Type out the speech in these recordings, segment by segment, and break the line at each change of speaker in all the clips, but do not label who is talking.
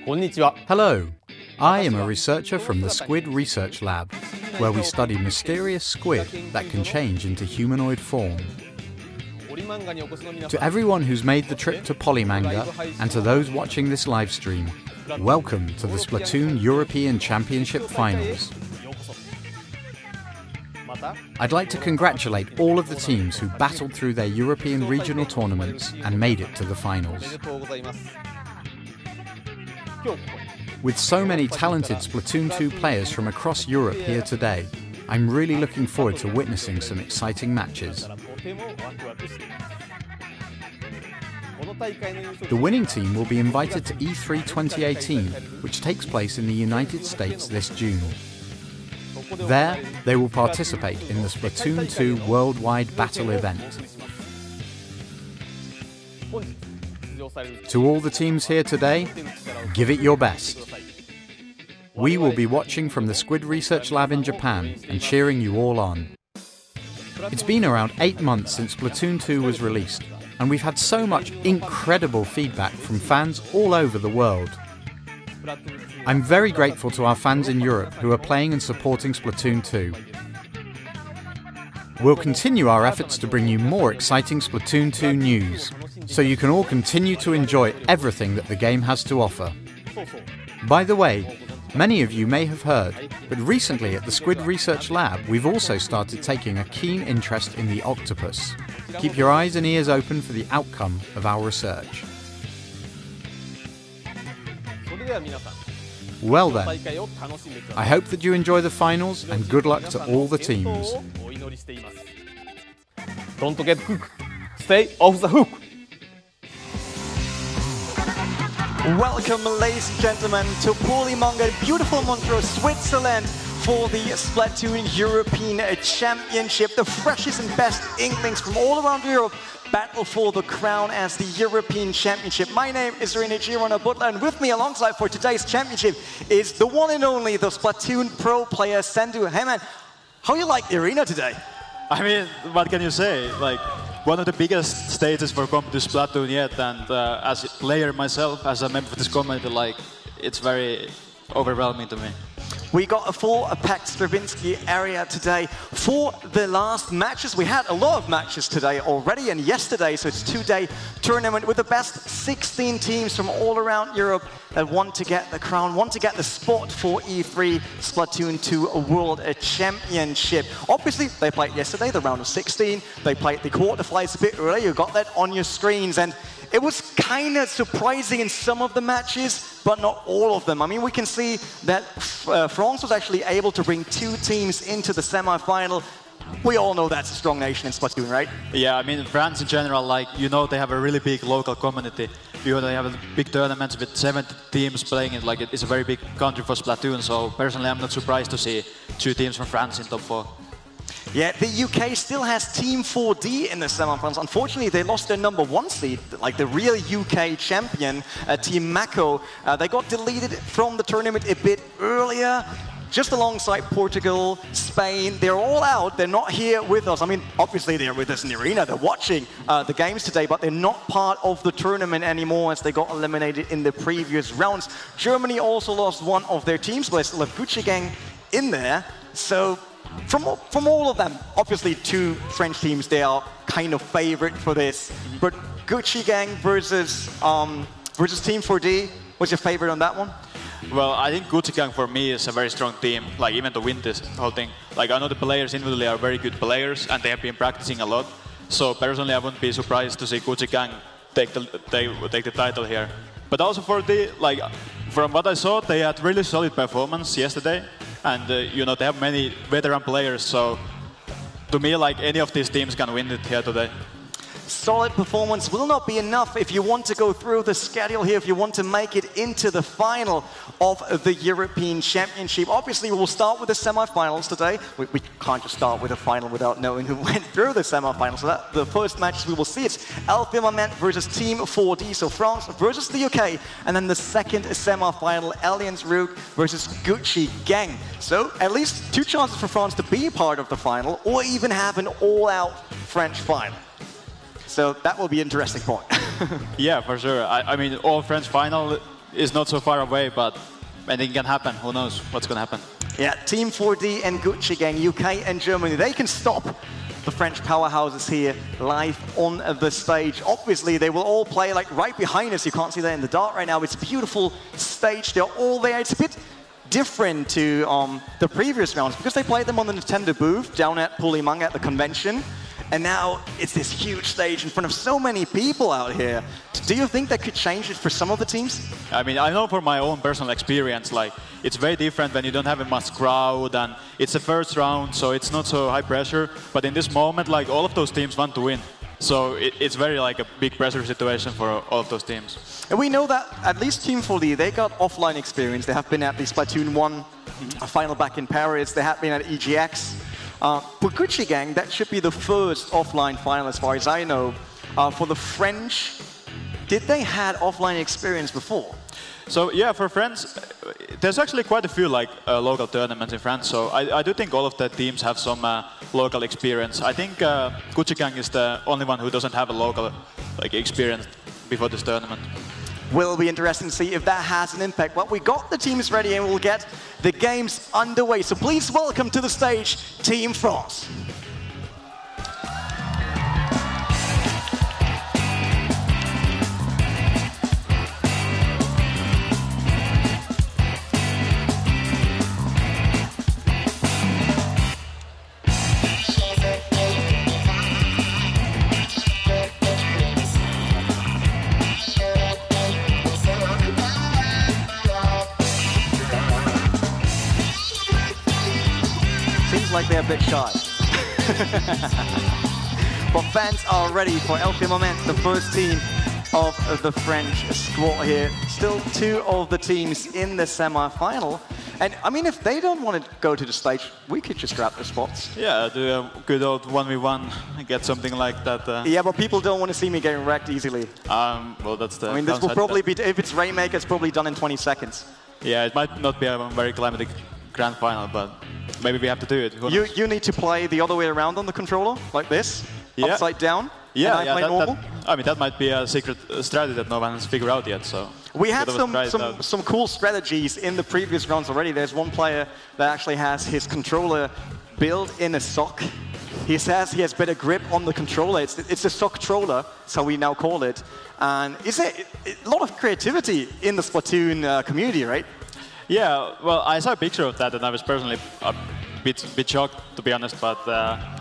Hello, I am a researcher from the Squid Research Lab, where we study mysterious squid that can change into humanoid form. To everyone who's made the trip to Polymanga and to those watching this live stream, welcome to the Splatoon European Championship Finals. I'd like to congratulate all of the teams who battled through their European regional tournaments and made it to the finals. With so many talented Splatoon 2 players from across Europe here today, I'm really looking forward to witnessing some exciting matches. The winning team will be invited to E3 2018, which takes place in the United States this June. There, they will participate in the Splatoon 2 Worldwide Battle event. To all the teams here today, give it your best. We will be watching from the Squid Research Lab in Japan and cheering you all on. It's been around 8 months since Splatoon 2 was released, and we've had so much incredible feedback from fans all over the world. I'm very grateful to our fans in Europe who are playing and supporting Splatoon 2. We'll continue our efforts to bring you more exciting Splatoon 2 news, so you can all continue to enjoy everything that the game has to offer. By the way, many of you may have heard, but recently at the Squid Research Lab we've also started taking a keen interest in the octopus. Keep your eyes and ears open for the outcome of our research. Well then, I hope that you enjoy the finals and good luck to all the teams.
Don't get hooked. Stay off the hook.
Welcome, ladies and gentlemen, to Polymanga, beautiful Montreux, Switzerland, for the Splatoon European Championship. The freshest and best Inklings from all around Europe battle for the crown as the European Championship. My name is Rene Girona Butler, and with me alongside for today's championship is the one and only, the Splatoon pro player, Sendu. Hey man, how you like the arena today?
I mean, what can you say? Like, one of the biggest stages for competitive Splatoon yet, and as a player myself, as a member of this community, like, it's very overwhelming to me.
We got a full packed Stravinsky area today for the last matches. We had a lot of matches today already and yesterday, so it's a 2-day tournament with the best 16 teams from all around Europe that want to get the crown, want to get the spot for E3 Splatoon 2 World Championship. Obviously, they played yesterday, the round of 16. They played the quarterfinals a bit earlier. You got that on your screens, and it was kind of surprising in some of the matches, but not all of them. I mean, we can see that France was actually able to bring 2 teams into the semi-final. We all know that's a strong nation in Splatoon, right?
Yeah, I mean, France in general, like, you know, they have a really big local community. You know, they have big tournaments with 70 teams playing it. Like, it's a very big country for Splatoon. So personally, I'm not surprised to see 2 teams from France in top 4.
Yeah, the UK still has Team 4D in the semi-finals. Unfortunately, they lost their #1 seed, like the real UK champion, Team Mako. They got deleted from the tournament a bit earlier, just alongside Portugal, Spain. They're all out. They're not here with us. I mean, obviously they're with us in the arena. They're watching the games today, but they're not part of the tournament anymore as they got eliminated in the previous rounds. Germany also lost one of their teams, but they still have Gucci Gang in there. So from all of them, obviously 2 French teams, they are kind of favorite for this. But Gucci Gang versus Team 4D, what's your favorite on that one?
Well, I think Gucci Gang for me is a very strong team, like even to win this whole thing. Like, I know the players individually are very good players and they have been practicing a lot. So personally, I wouldn't be surprised to see Gucci Gang take the title here. But also for the, like, from what I saw, they had really solid performance yesterday. And, you know, they have many veteran players, so to me, like, any of these teams can win it here today.
Solid performance will not be enough if you want to go through the schedule here, if you want to make it into the final of the European Championship. Obviously, we'll start with the semi-finals today. We can't just start with a final without knowing who went through the semi-finals. So the first matches we will see, it's Elfirmament versus Team 4D, so France versus the UK. And then the second semi-final, Alliance Rogue versus Gucci Gang. So at least 2 chances for France to be part of the final, or even have an all-out French final. So that will be an interesting point.
Yeah, for sure. I mean, all French final is not so far away, but anything can happen. Who knows what's going to happen?
Yeah, Team 4D and Gucci Gang, UK and Germany, they can stop the French powerhouses here live on the stage. Obviously, they will all play like right behind us. You can't see that in the dark right now. It's a beautiful stage. They're all there. It's a bit different to the previous rounds because they played them on the Nintendo booth down at Pulimanga at the convention. And now it's this huge stage in front of so many people out here. Do you think that could change it for some of the teams?
I mean, I know from my own personal experience, like, it's very different when you don't have a much crowd and it's the first round, so it's not so high pressure. But in this moment, like, all of those teams want to win. So it's very like a big pressure situation for all of those teams.
And we know that at least Team 4D, they got offline experience. They have been at the Splatoon 1 final back in Paris. They have been at EGX. For Gucci Gang, that should be the first offline final as far as I know. For the French, did they had offline experience before?
So yeah, for France, there's actually quite a few like local tournaments in France. So I do think all of the teams have some local experience. I think Gucci Gang is the only one who doesn't have a local like experience before this tournament.
Will be interesting to see if that has an impact. But we got the teams ready and we'll get the games underway. So please welcome to the stage Team France. Like they're a bit shy. But fans are ready for Elfie Moment, the first team of the French squad here. Still two of the teams in the semi-final. And I mean, if they don't want to go to the stage, we could just grab the spots.
Yeah, do a good old 1v1, get something like that.
Yeah, but people don't want to see me getting wrecked easily.
Well, that's the.
I mean, this will probably be, if it's Rainmaker, it's probably done in 20 seconds.
Yeah, it might not be a very climatic grand final, but maybe we have to do it.
You need to play the other way around on the controller, like this, upside down.
Yeah,
and I play normal.
I mean, that might be a secret strategy that no one has figured out yet. So
we had some cool strategies in the previous rounds already. There's one player that actually has his controller built in a sock. He says he has better grip on the controller. It's a sock troller, so we now call it. And it's a lot of creativity in the Splatoon community, right?
Yeah, well, I saw a picture of that, and I was personally a bit shocked, to be honest. But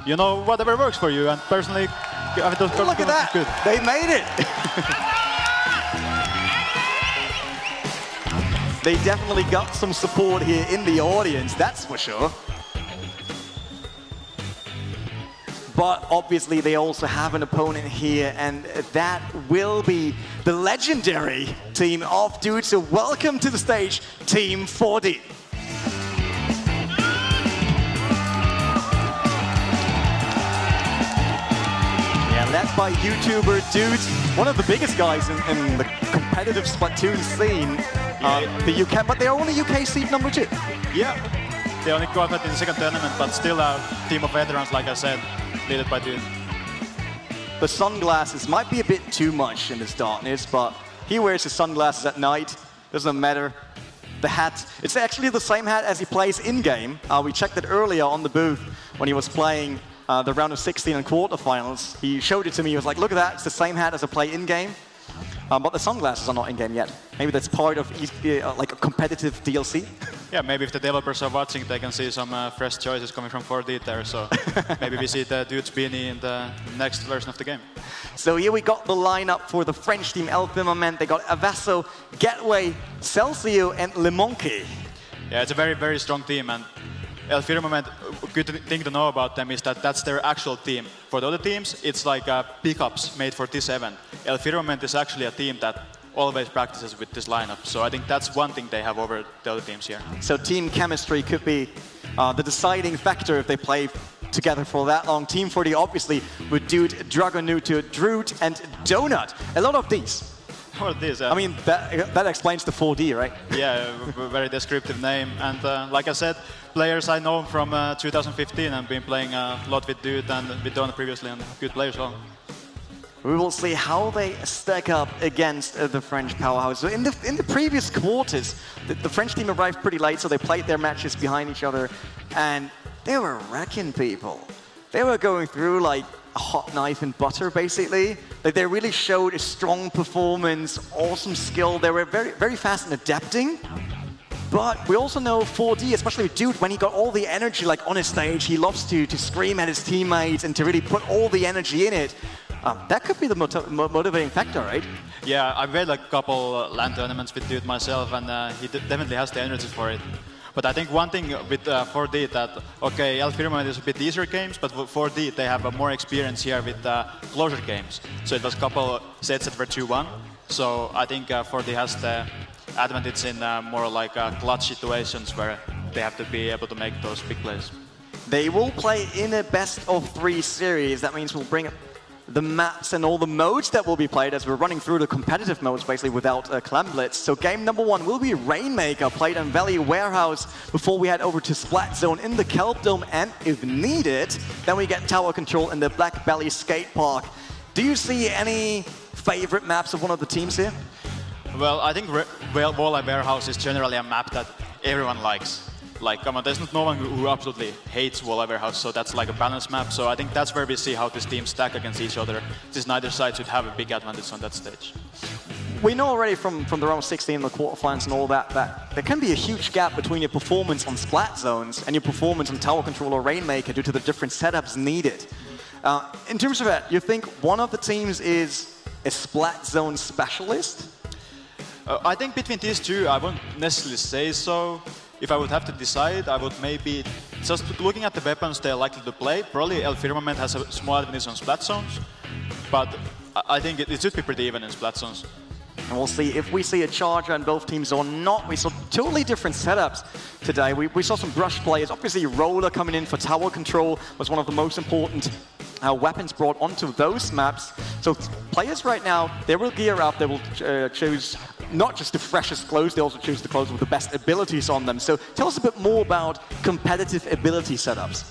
you know, whatever works for you. And personally, I mean,
look at that! Good. They made it. They definitely got some support here in the audience. That's for sure. But obviously, they also have an opponent here, and that will be the legendary team of dudes. So welcome to the stage, Team 4D. Yeah, led by YouTuber Dudes, one of the biggest guys in the competitive Splatoon scene, the UK, but they're only UK seed number 2.
Yeah, they only qualified in the second tournament, but still a team of veterans, like I said. Leaded by Dude.
The sunglasses might be a bit too much in this darkness, but he wears his sunglasses at night. Doesn't matter. The hat, it's actually the same hat as he plays in-game. We checked it earlier on the booth when he was playing the round of 16 and quarterfinals. He showed it to me. He was like, look at that. It's the same hat as I play in-game. But the sunglasses are not in-game yet. Maybe that's part of like a competitive DLC.
Yeah, maybe if the developers are watching, they can see some fresh choices coming from 4D there. So maybe we see the Dude's beanie in the next version of the game.
So here we got the lineup for the French team, Elfie Moment. They got Avasso, Gateway, Celcio, and Le Monkey.
Yeah, it's a very, very strong team. And Elfie Moment, good thing to know about them is that that's their actual team. For the other teams, it's like pickups made for this event. Elfie Moment is actually a team that always practices with this lineup. So I think that's one thing they have over the other teams here.
So team chemistry could be the deciding factor if they play together for that long. Team 4D obviously with Dude, Dragonuto, Droot, and Donut. A lot of these.
What it is,
I mean, that explains the 4D, right?
Yeah, a very descriptive name. And like I said, players I know from 2015 and been playing a lot with Dude and with Donut previously, and good players as well.
We will see how they stack up against the French powerhouse. So in the previous quarters, the French team arrived pretty late, so they played their matches behind each other, and they were wrecking people. They were going through like a hot knife and butter, basically. Like, they really showed a strong performance, awesome skill. They were very, very fast in adapting. But we also know 4D, especially with Dude, when he got all the energy like on his stage, he loves to scream at his teammates and to really put all the energy in it. That could be the motivating factor, right?
Yeah, I've played like a couple LAN tournaments with Dude myself, and he definitely has the energy for it. But I think one thing with 4D that, okay, El Firmament is a bit easier games, but with 4D they have more experience here with closer games. So it was a couple sets that were 2-1. So I think 4D has the advantage in more like clutch situations where they have to be able to make those big plays.
They will play in a best-of-3 series. That means we'll bring up the maps and all the modes that will be played as we're running through the competitive modes basically without Clan Blitz. So game number 1 will be Rainmaker, played on Valley Warehouse before we head over to Splat Zone in the Kelp Dome, and if needed, then we get Tower Control in the Black Belly Skate Park. Do you see any favorite maps of one of the teams here?
Well, I think Valley Warehouse is generally a map that everyone likes. Like, come on, there's no one who absolutely hates Valley Warehouse, so that's like a balanced map. So I think that's where we see how these teams stack against each other, since neither side should have a big advantage on that stage.
We know already from the round 16, the quarterfinals and all that, that there can be a huge gap between your performance on Splat Zones and your performance on Tower Control or Rainmaker due to the different setups needed. In terms of that, you think one of the teams is a Splat Zone specialist?
I think between these two, I wouldn't necessarily say so. If I would have to decide, I would maybe, just looking at the weapons they're likely to play, probably El Firmament has a small advantage on Splat Zones, but I think it should be pretty even in Splat Zones.
And we'll see if we see a charger on both teams or not. We saw totally different setups today. We saw some brush players. Obviously, Roller coming in for Tower Control was one of the most important weapons brought onto those maps. So players right now, they will gear up. They will choose not just the freshest clothes, they also choose the clothes with the best abilities on them. So tell us a bit more about competitive ability setups.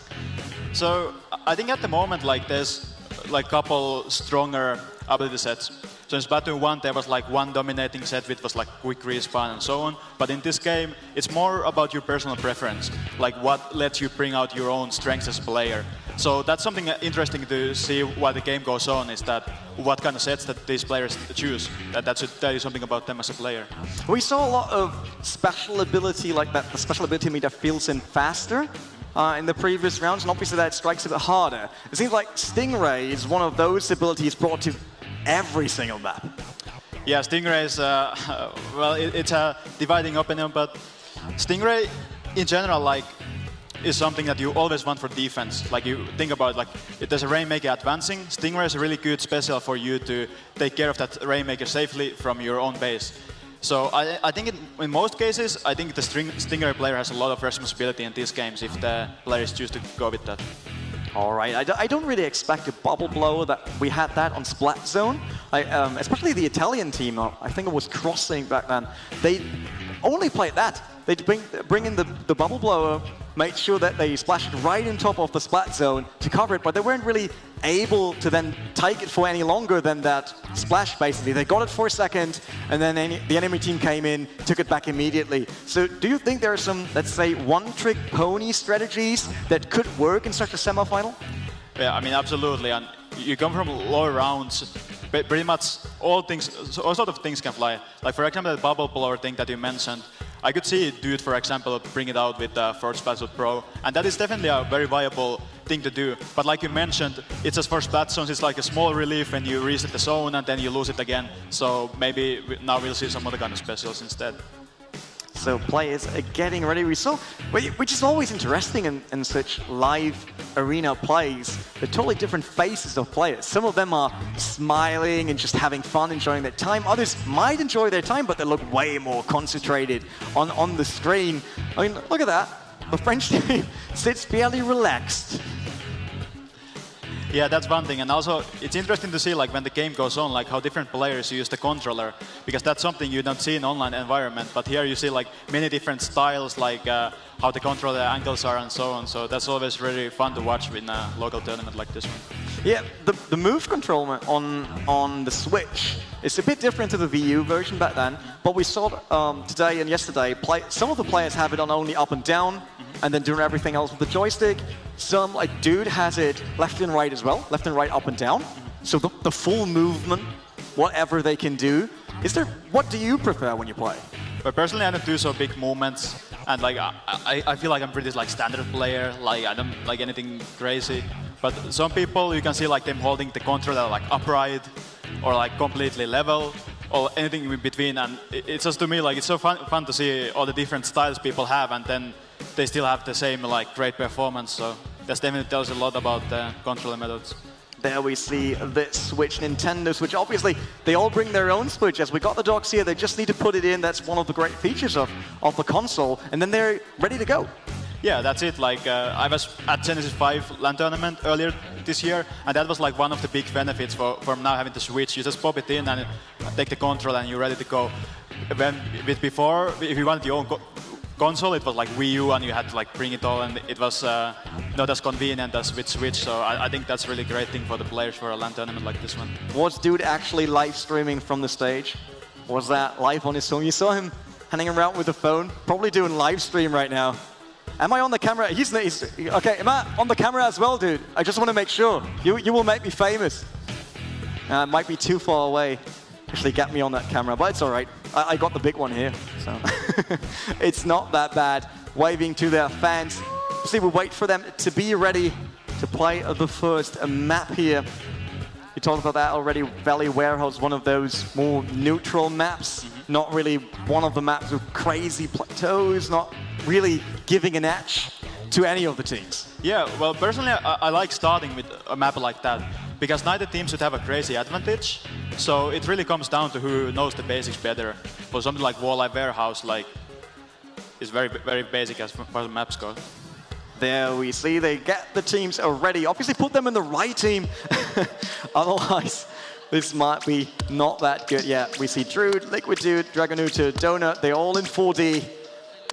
So I think at the moment, like, there's like a couple stronger ability sets. So in Splatoon 1, there was like one dominating set which was like quick respawn and so on. But in this game, it's more about your personal preference, like what lets you bring out your own strengths as a player. So that's something interesting to see while the game goes on, is that what kind of sets that these players choose. That should tell you something about them as a player. We
saw a lot of special ability like that, the special ability meter fills in faster in the previous rounds, and obviously that strikes a bit harder. It seems like Stingray is one of those abilities brought to every single map.
Yeah, Stingray is, well, it's a dividing opinion, but Stingray in general, like, is something that you always want for defense. Like, you think about, like, if there's a Rainmaker advancing, Stingray is a really good special for you to take care of that Rainmaker safely from your own base. So I think in most cases, I think the Stingray player has a lot of responsibility in these games if the players choose to go with that.
All right, I don't really expect a bubble blow that we had that on Splat Zone. Especially the Italian team, I think it was Crossing back then. They only played that. They'd bring in the bubble blower, made sure that they splashed right on top of the Splat Zone to cover it, but they weren't really able to then take it for any longer than that splash, basically. They got it for a second, and then the enemy team came in, took it back immediately. So do you think there are some, let's say, one-trick pony strategies that could work in such a semifinal?
Yeah, I mean, absolutely. And you come from lower rounds, but pretty much all sort of things can fly. Like, for example, the bubble blower thing that you mentioned, I could see Dude, for example, bring it out with First Splatoon Pro, and that is definitely a very viable thing to do. But like you mentioned, it's just for Splat Zones, it's like a small relief when you reset the zone and then you lose it again. So maybe now we'll see some other kind of specials instead.
So players are getting ready. We saw, which is always interesting in such live arena plays, the totally different faces of players. Some of them are smiling and just having fun, enjoying their time. Others might enjoy their time, but they look way more concentrated on the screen. I mean, look at that. The French team sits fairly relaxed.
Yeah, that's one thing, and also it's interesting to see, like, when the game goes on, like how different players use the controller, because that's something you don't see in online environment. But here you see like many different styles, like how the controller angles are and so on. So that's always really fun to watch in a local tournament like this one.
Yeah, the move control on the Switch is a bit different to the VU version back then, but we saw today and yesterday, some of the players have it on only up and down, and then doing everything else with the joystick. Some, like Dude, has it left and right as well, left and right, up and down. So the full movement, whatever they can do. What do you prefer when you play?
But personally, I don't do so big movements, and like I feel like I'm pretty like standard player. Like I don't like anything crazy. But some people, you can see like them holding the controller like upright, or like completely level, or anything in between. And it's just to me like it's so fun to see all the different styles people have, and then they still have the same like great performance. So that definitely tells a lot about the controller methods.
There we see the Switch, Nintendo Switch. Obviously, they all bring their own Switches. We got the docks here. They just need to put it in. That's one of the great features of the console. And then they're ready to go.
Yeah, that's it. Like I was at Genesis 5 LAN tournament earlier this year, and that was like one of the big benefits from now having the Switch. You just pop it in and take the control, and you're ready to go. Before, if you wanted your own console, it was like Wii U, and you had to like bring it all, and it was not as convenient as with Switch. So I think that's a really great thing for the players for a LAN tournament like this one.
Was Dude actually live streaming from the stage? Was that live on his phone? You saw him hanging around with the phone, probably doing live stream right now. Am I on the camera? He's okay. Am I on the camera as well, Dude? I just want to make sure. You will make me famous. It might be too far away. Actually, get me on that camera, but it's all right. I got the big one here, so it's not that bad. Waving to their fans. See, we wait for them to be ready to play the first map here. You talked about that already. Valley Warehouse, one of those more neutral maps. Not really one of the maps with crazy plateaus. Not really giving an edge to any of the teams.
Yeah, well, personally, I like starting with a map like that, because neither team should have a crazy advantage. So it really comes down to who knows the basics better. For something like Valley Warehouse, like, is very, very basic as far as maps go.
There we see they get the teams ready. Obviously, put them in the right team. Otherwise, this might be not that good. Yeah, we see Druid, Liquid Dude, Dragonuta, Donut. They're all in 4D.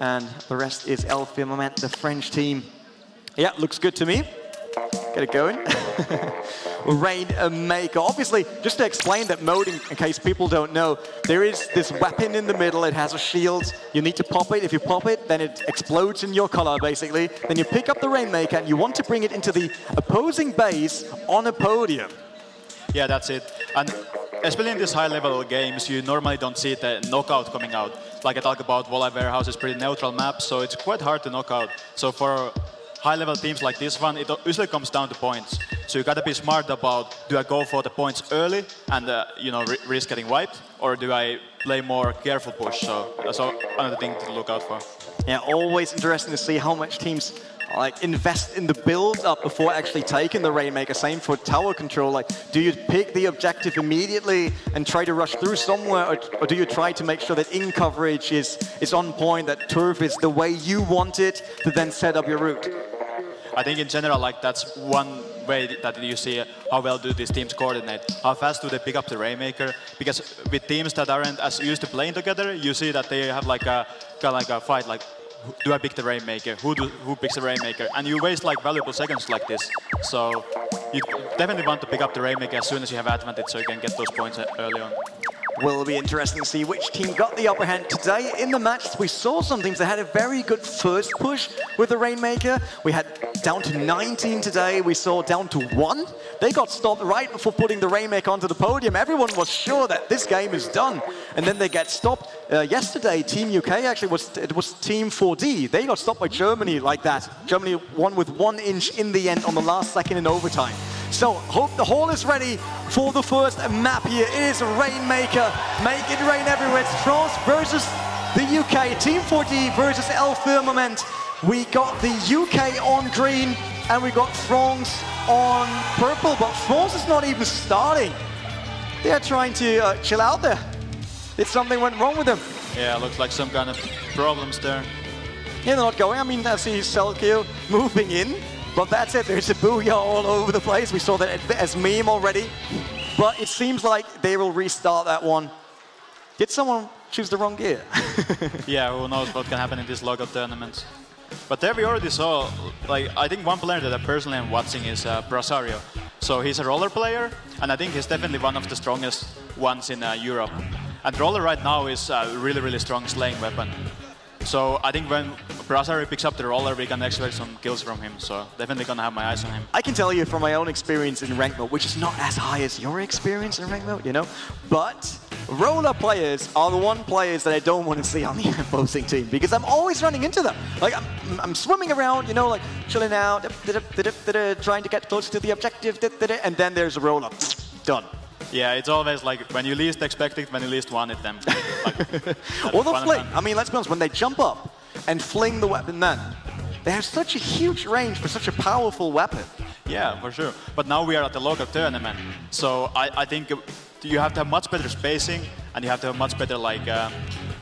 And the rest is El Firmament, the French team. Yeah, looks good to me. Get it going. Rainmaker. Obviously, just to explain that mode, in case people don't know, there is this weapon in the middle. It has a shield. You need to pop it. If you pop it, then it explodes in your color, basically. Then you pick up the Rainmaker, and you want to bring it into the opposing base on a podium.
Yeah, that's it. And especially in these high-level games, you normally don't see the knockout coming out. Like I talk about, Valley Warehouse is pretty neutral map, so it's quite hard to knock out. So for high-level teams like this one, it usually comes down to points. So you gotta be smart about, do I go for the points early and risk getting wiped, or do I play more careful push? So that's another thing to look out for.
Yeah, always interesting to see how much teams like invest in the build-up before actually taking the Rainmaker. Same for tower control. Like, do you pick the objective immediately and try to rush through somewhere, or do you try to make sure that in coverage is on point, that turf is the way you want it to then set up your route?
I think in general, like that's one way that you see how well do these teams coordinate. How fast do they pick up the Rainmaker? Because with teams that aren't as used to playing together, you see that they have like a kind of like a fight, like, do I pick the Rainmaker? Who picks the Rainmaker? And you waste like valuable seconds like this. So you definitely want to pick up the Rainmaker as soon as you have advantage, so you can get those points early on.
Will be interesting to see which team got the upper hand today in the match. We saw some teams that had a very good first push with the Rainmaker. We had down to 19 today. We saw down to 1. They got stopped right before putting the Rainmaker onto the podium. Everyone was sure that this game is done, and then they get stopped. Yesterday, Team UK actually was Team 4D. They got stopped by Germany like that. Germany won with 1 inch in the end on the last second in overtime. So, hope the hall is ready for the first map here. It is Rainmaker. Make it rain everywhere. It's France versus the UK. Team 4D versus El Firmament. We got the UK on green, and we got France on purple. But France is not even starting. They are trying to chill out there. Did something went wrong with them?
Yeah, looks like some kind of problems there.
Yeah, they're not going. I mean, I see Selkio moving in. But that's it, there's a booyah all over the place. We saw that as meme already. But it seems like they will restart that one. Did someone choose the wrong gear?
Yeah, who knows what can happen in these local tournaments. But there we already saw, like, I think one player that I personally am watching is Brasario. So he's a roller player, and I think he's definitely one of the strongest ones in Europe. And roller right now is a really, really strong slaying weapon. So I think when Brasari picks up the roller, we can expect some kills from him. So definitely gonna have my eyes on him.
I can tell you from my own experience in ranked mode, which is not as high as your experience in ranked mode, you know, but roller players are the one players that I don't want to see on the opposing team because I'm always running into them. Like I'm swimming around, you know, like chilling out, trying to get closer to the objective, and then there's a roller. Done.
Yeah, it's always like when you least expect it, when you least want it, then. Like,
or the fling. I mean, let's be honest, when they jump up and fling the weapon then, they have such a huge range for such a powerful weapon.
Yeah, for sure. But now we are at the local tournament, so I think you have to have much better spacing and you have to have much better like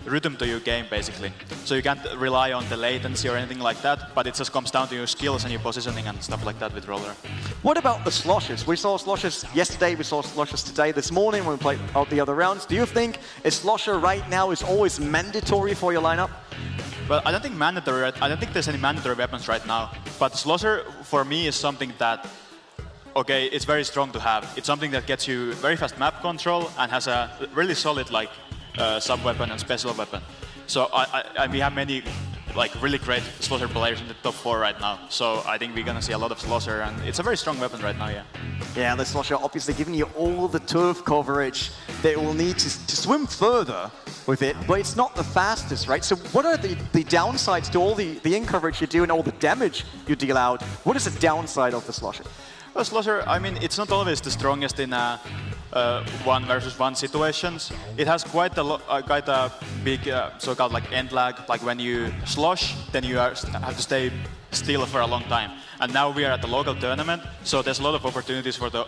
rhythm to your game, basically. So you can't rely on the latency or anything like that, but it just comes down to your skills and your positioning and stuff like that with roller.
What about the sloshes? We saw sloshes yesterday, we saw sloshes today, this morning when we played out the other rounds. Do you think a slosher right now is always mandatory for your lineup?
Well, I don't think mandatory. I don't think there's any mandatory weapons right now. But slosher for me is something that, okay, it's very strong to have. It's something that gets you very fast map control and has a really solid like sub-weapon and special weapon. So we have many like really great slosher players in the top 4 right now. So I think we're gonna see a lot of slosher, and it's a very strong weapon right now, yeah.
Yeah, the slosher obviously giving you all the turf coverage that will need to swim further with it, but it's not the fastest, right? So what are the downsides to all the in coverage you do and all the damage you deal out? What is the downside of the slosher?
Well, slosher, I mean, it's not always the strongest in 1 versus 1 situations. It has quite a big so-called like end lag. Like when you slosh, then you have to stay still for a long time. And now we are at the local tournament, so there's a lot of opportunities for the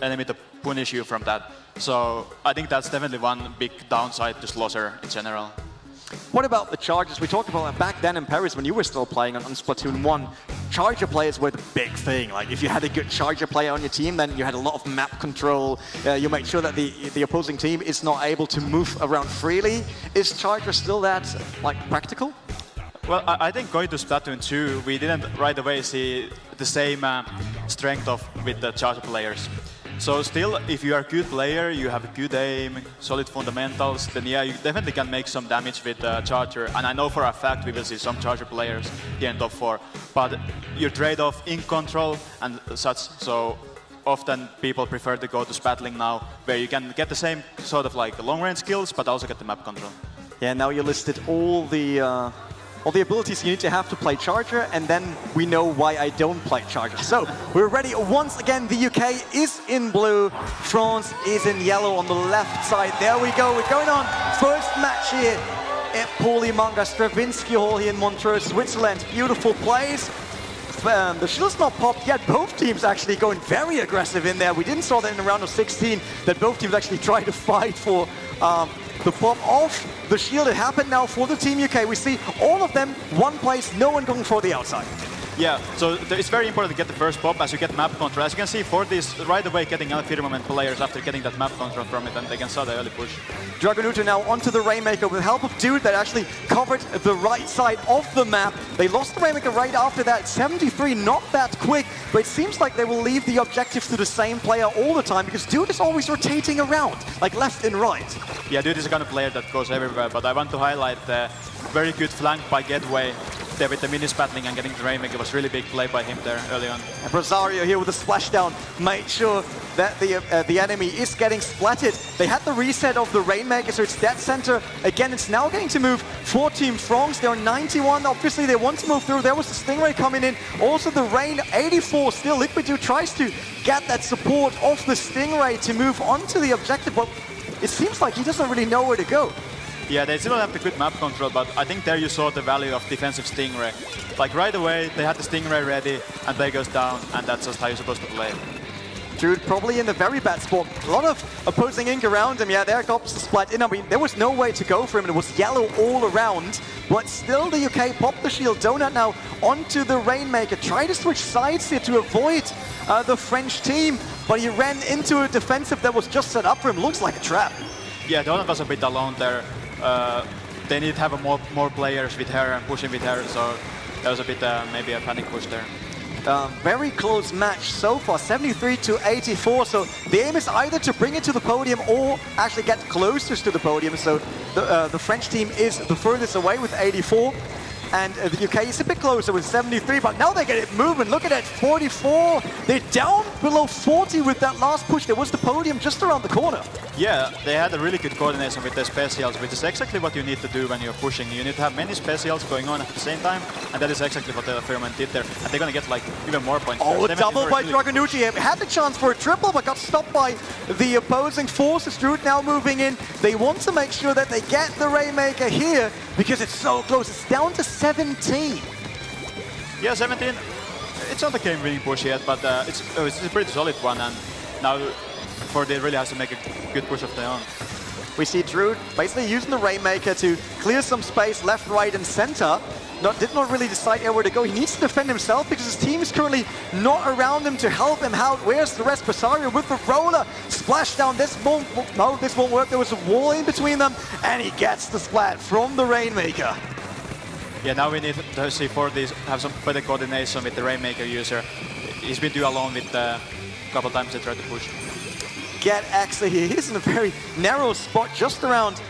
enemy to punish you from that. So I think that's definitely one big downside to slosher in general.
What about the charges? We talked about that back then in Paris when you were still playing on Splatoon 1. Charger players were the big thing. Like if you had a good charger player on your team, then you had a lot of map control. You make sure that the opposing team is not able to move around freely. Is charger still that like practical?
Well, I think going to Splatoon 2, we didn't right away see the same strength with the charger players. So still, if you are a good player, you have a good aim, solid fundamentals, then yeah, you definitely can make some damage with charger. And I know for a fact we will see some charger players here in top 4. But you trade off ink control and such, so often people prefer to go to Spatling now, where you can get the same sort of like long-range skills, but also get the map control.
Yeah, now you listed all the abilities you need to have to play charger, and then we know why I don't play charger. So we're ready once again. The UK is in blue, France is in yellow on the left side. There we go. We're going on first match here at Polimanga Stravinsky Hall here in Montreux, Switzerland. Beautiful place. The shield's not popped yet. Both teams actually going very aggressive in there. We didn't saw that in the round of 16 that both teams actually tried to fight for the pop off the shield. It happened now for the Team UK. We see all of them, one place, no one going for the outside.
Yeah, so it's very important to get the first pop as you get map control. As you can see, for this right away getting out firmament players after getting that map control from it, and they can start the early push.
Dragonuta now onto the Rainmaker with help of Dude that actually covered the right side of the map. They lost the Rainmaker right after that. 73, not that quick, but it seems like they will leave the objectives to the same player all the time because Dude is always rotating around, like left and right.
Yeah, Dude is the kind of player that goes everywhere, but I want to highlight the very good flank by Getway there with the mini Spatling and getting the Rainmaker. Was really big play by him there early on.
And Rosario here with a splashdown made sure that the enemy is getting splatted. They had the reset of the Rainmaker, so it's dead center. Again, it's now going to move for Team France. They're 91. Obviously, they want to move through. There was the Stingray coming in. Also, the Rain 84 still. Liquid Dude tries to get that support of the Stingray to move onto the objective, but it seems like he doesn't really know where to go.
Yeah, they still don't have the good map control, but I think there you saw the value of defensive Stingray. Like right away, they had the Stingray ready, and they goes down, and that's just how you're supposed to play.
Dude, probably in the very bad spot. A lot of opposing ink around him. Yeah, there comes the splat in. I mean, there was no way to go for him. It was yellow all around, but still the UK popped the shield. Donut now onto the Rainmaker. Try to switch sides here to avoid the French team, but he ran into a defensive that was just set up for him. Looks like a trap.
Yeah, Donut was a bit alone there. They need to have more players with her and pushing with her, so that was a bit maybe a panic push there.
Very close match so far, 73-84. So the aim is either to bring it to the podium or actually get closest to the podium. So the French team is the furthest away with 84. And the UK is a bit closer with 73, but now they get it moving. Look at that, 44. They're down below 40 with that last push. There was the podium just around the corner.
Yeah, they had a really good coordination with the specials, which is exactly what you need to do when you're pushing. You need to have many specials going on at the same time, and that is exactly what the Firmament did there. And they're going to get like even more points.
Oh, double by Dragonucci. Had the chance for a triple, but got stopped by the opposing forces. Druid now moving in. They want to make sure that they get the Rainmaker here because it's so close. It's down to 17.
Yeah, 17. It's not a game-winning push yet, but it's a pretty solid one. And now 4D really has to make a good push of their own.
We see Druid basically using the Rainmaker to clear some space left, right, and center. Did not really decide where to go. He needs to defend himself because his team is currently not around him to help him out. Where's the rest? Presario with the roller. Splash down. This won't work. There was a wall in between them, and he gets the splat from the Rainmaker.
Yeah, now we need to see 4D have some better coordination with the Rainmaker user. He's been too alone with a couple times they tried to push.
Actually, he is in a very narrow spot just around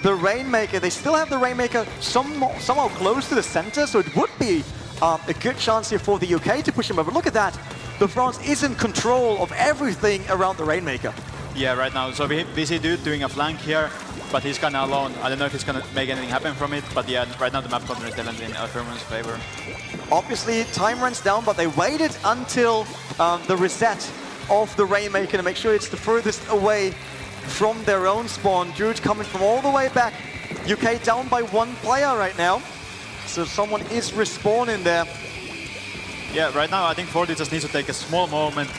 the Rainmaker. They still have the Rainmaker somehow close to the center, so it would be a good chance here for the UK to push him over. Look at that. The France is in control of everything around the Rainmaker.
Yeah, right now. So we see Dude doing a flank here, but he's kind of alone. I don't know if he's going to make anything happen from it, but yeah, right now the map control is definitely in Firmament's favor.
Obviously, time runs down, but they waited until the reset of the Rainmaker to make sure it's the furthest away from their own spawn. Druid coming from all the way back. UK down by one player right now. So someone is respawning there.
Yeah, right now I think 4D just needs to take a small moment,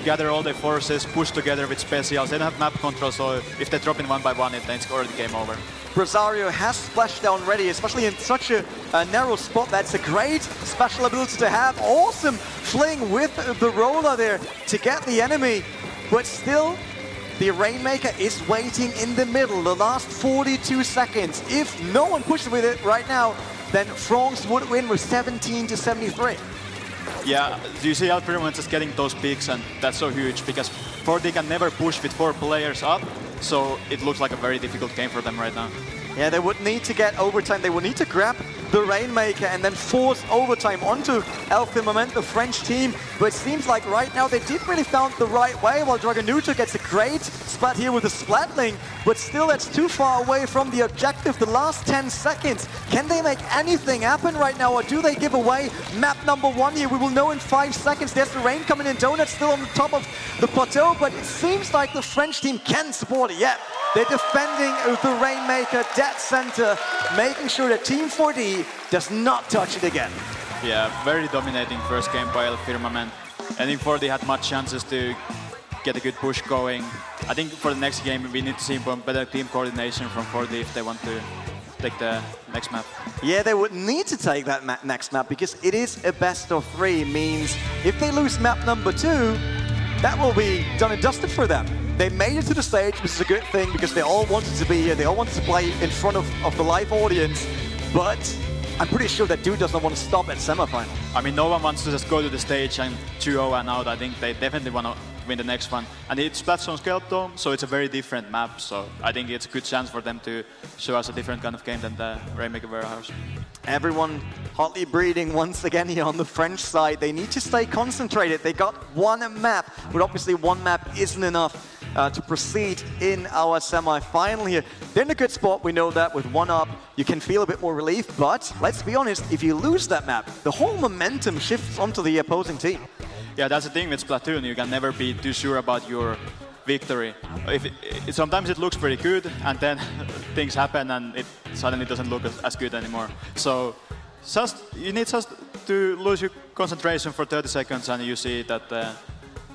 gather all their forces, push together with specials. They don't have map control, so if they drop in one by one, then it's already game over.
Presario has splashdown ready, especially in such a narrow spot. That's a great special ability to have. Awesome fling with the roller there to get the enemy. But still, the Rainmaker is waiting in the middle, the last 42 seconds. If no one pushes with it right now, then France would win with 17-73.
Yeah, you see how Firmament is getting those picks, and that's so huge because 4D can never push with 4 players up, so it looks like a very difficult game for them right now.
Yeah, they would need to get overtime. They would need to grab the Rainmaker and then force overtime onto Firmament, the French team. But it seems like right now they didn't really found the right way, while Dragonucci gets a great splat here with the Splatling. But still, that's too far away from the objective. The last 10 seconds. Can they make anything happen right now, or do they give away map number 1 here? We will know in 5 seconds. There's the rain coming in. Donut still on the top of the plateau, but it seems like the French team can support it. Yeah, they're defending the Rainmaker dead center, making sure that Team 4D does not touch it again.
Yeah, very dominating first game by Firmament. I think 4D had much chances to get a good push going. I think for the next game we need to see better team coordination from 4D if they want to take the next map.
Yeah, they would need to take that next map because it is a best of 3. Means if they lose map number 2, that will be done and dusted for them. They made it to the stage, which is a good thing because they all wanted to be here. They all wanted to play in front of the live audience. But I'm pretty sure that Dude does not want to stop at semifinal.
I mean, no one wants to just go to the stage and 2-0 and out. I think they definitely want to win the next one. And it's Splatoon Skeletron, so it's a very different map. So I think it's a good chance for them to show us a different kind of game than the Rainmaker Warehouse.
Everyone hotly breathing once again here on the French side. They need to stay concentrated. They got one map, but obviously one map isn't enough to proceed in our semi-final here. They're in a good spot, we know that. With 1 up, you can feel a bit more relief, but let's be honest, if you lose that map, the whole momentum shifts onto the opposing team.
Yeah, that's the thing with Splatoon. You can never be too sure about your victory. Sometimes it looks pretty good, and then things happen and it suddenly doesn't look as good anymore. So you need just to lose your concentration for 30 seconds and you see that the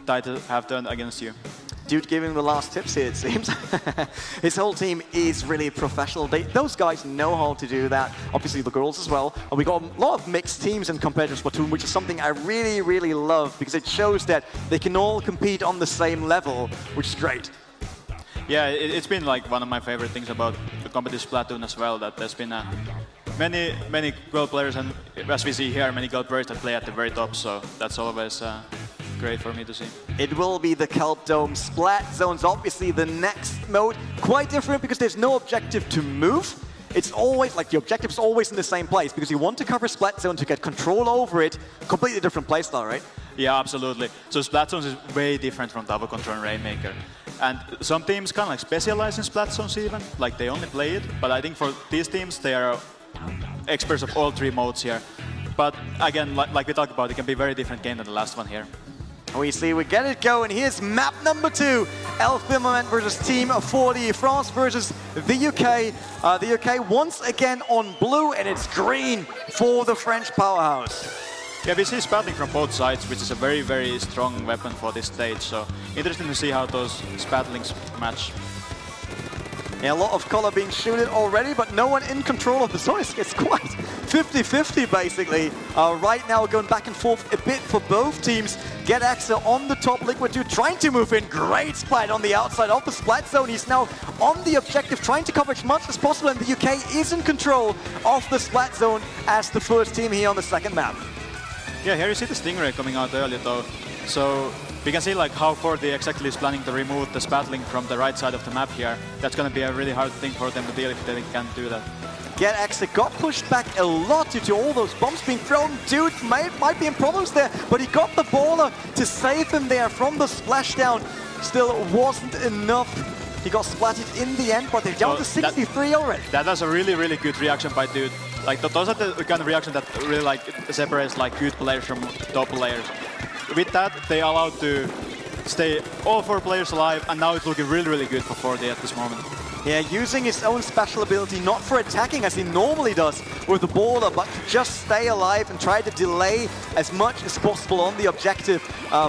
tide have turned against you.
Dude giving the last tips here, it seems. His whole team is really professional. Those guys know how to do that. Obviously the girls as well. And we got a lot of mixed teams in compared to Splatoon, which is something I really, really love because it shows that they can all compete on the same level, which is great.
Yeah, it's been like one of my favorite things about the competitive Splatoon as well, that there's been a many gold players, and as we see here, many gold players that play at the very top. So that's always great for me to see.
It will be the Kelp Dome. Splat Zone's obviously the next mode. Quite different because there's no objective to move. It's always, like, the objective's always in the same place because you want to cover Splat Zone to get control over it. Completely different playstyle, right?
Yeah, absolutely. So Splat Zones is way different from Double Control and Rainmaker. And some teams kind of like specialize in Splat Zones even, like they only play it. But I think for these teams, they are experts of all three modes here. But again, like we talked about, it can be a very different game than the last one here.
We see we get it going. Here's map number 2. Elfirmament versus Team 4D. France versus the UK. The UK once again on blue, and it's green for the French powerhouse.
Yeah, we see spatling from both sides, which is a very, very strong weapon for this stage. So interesting to see how those spatlings match.
Yeah, a lot of color being shooted already, but no one in control of the zone. It's quite 50-50 basically. Right now going back and forth a bit for both teams. Get Axa on the top, Liquid 2 trying to move in. Great splat on the outside of the Splat Zone. He's now on the objective, trying to cover as much as possible, and the UK is in control of the Splat Zone as the first team here on the second map.
Yeah, here you see the Stingray coming out early though. So we can see like how 4D exactly is planning to remove the spatling from the right side of the map here. That's going to be a really hard thing for them to deal if they can't do that.
Get Axa got pushed back a lot due to all those bombs being thrown. Dude might be in problems there, but he got the baller to save him there from the splashdown. Still wasn't enough. He got splatted in the end, but they're down to 63 already.
That was a really, really good reaction by Dude. Like those are the kind of reaction that really like separates like good players from top players. With that, they are allowed to stay all 4 players alive, and now it's looking really, really good for 4D at this moment.
Yeah, using his own special ability, not for attacking as he normally does with the baller, but to just stay alive and try to delay as much as possible on the objective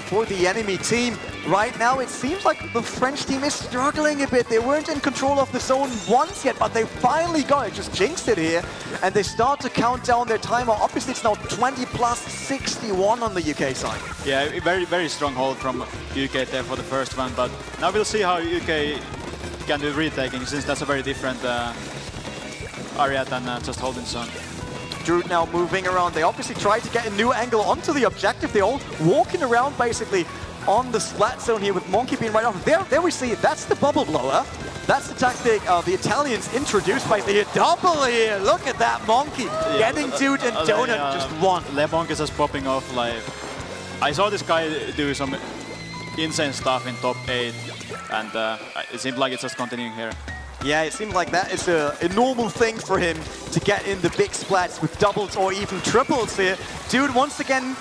for the enemy team. Right now, it seems like the French team is struggling a bit. They weren't in control of the zone once yet, but they finally got it. Just jinxed it here, and they start to count down their timer. Obviously, it's now 20 plus 61 on the UK side.
Yeah, very, very strong hold from UK there for the first one, but now we'll see how UK can do retaking, since that's a very different area than just holding zone.
Drew now moving around. They obviously tried to get a new angle onto the objective. They're all walking around basically on the Splat Zone here with Monkey being right off. There we see it. That's the bubble blower. That's the tactic the Italians introduced by the double here. Look at that Monkey getting Dude and Donut just one.
Le Monk is just popping off like... I saw this guy do some insane stuff in top 8, and it seems like it's just continuing here.
Yeah, it seems like that is a normal thing for him to get in the big splats with doubles or even triples here. Dude, once again,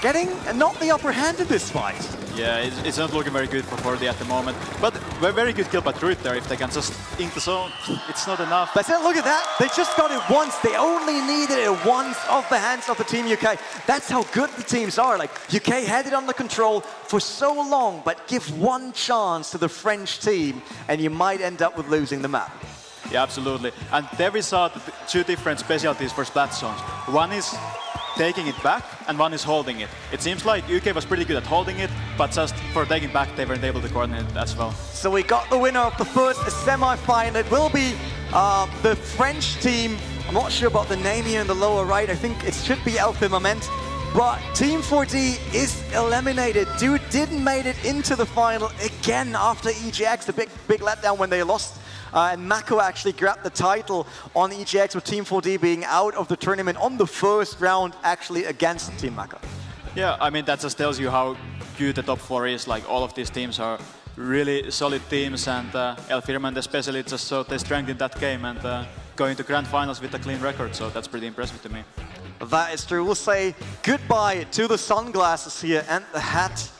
getting not the upper hand in this fight.
Yeah, it's not looking very good for 4D at the moment. But very good kill by Druid there. If they can just ink the zone, it's not enough.
But look at that. They just got it once. They only needed it once off the hands of the Team UK. That's how good the teams are. Like, UK had it under control for so long, but give one chance to the French team, and you might end up with losing the map.
Yeah, absolutely. And there we saw 2 different specialties for Splat Zones. One is taking it back, and one is holding it. It seems like UK was pretty good at holding it, but just for taking back, they weren't able to coordinate it as well.
So we got the winner of the first semi-final. It will be the French team. I'm not sure about the name here in the lower right. I think it should be Elfirmament. But Team 4D is eliminated. Dude didn't make it into the final again after EGX, the big letdown when they lost. And Mako actually grabbed the title on EGX, with Team 4D being out of the tournament on the first round, actually against Team Mako.
Yeah, I mean, that just tells you how good the top 4 is. Like, all of these teams are really solid teams, and Elfirmament especially just showed their strength in that game and going to grand finals with a clean record, so that's pretty impressive to me.
That is true. We'll say goodbye to the sunglasses here and the hat.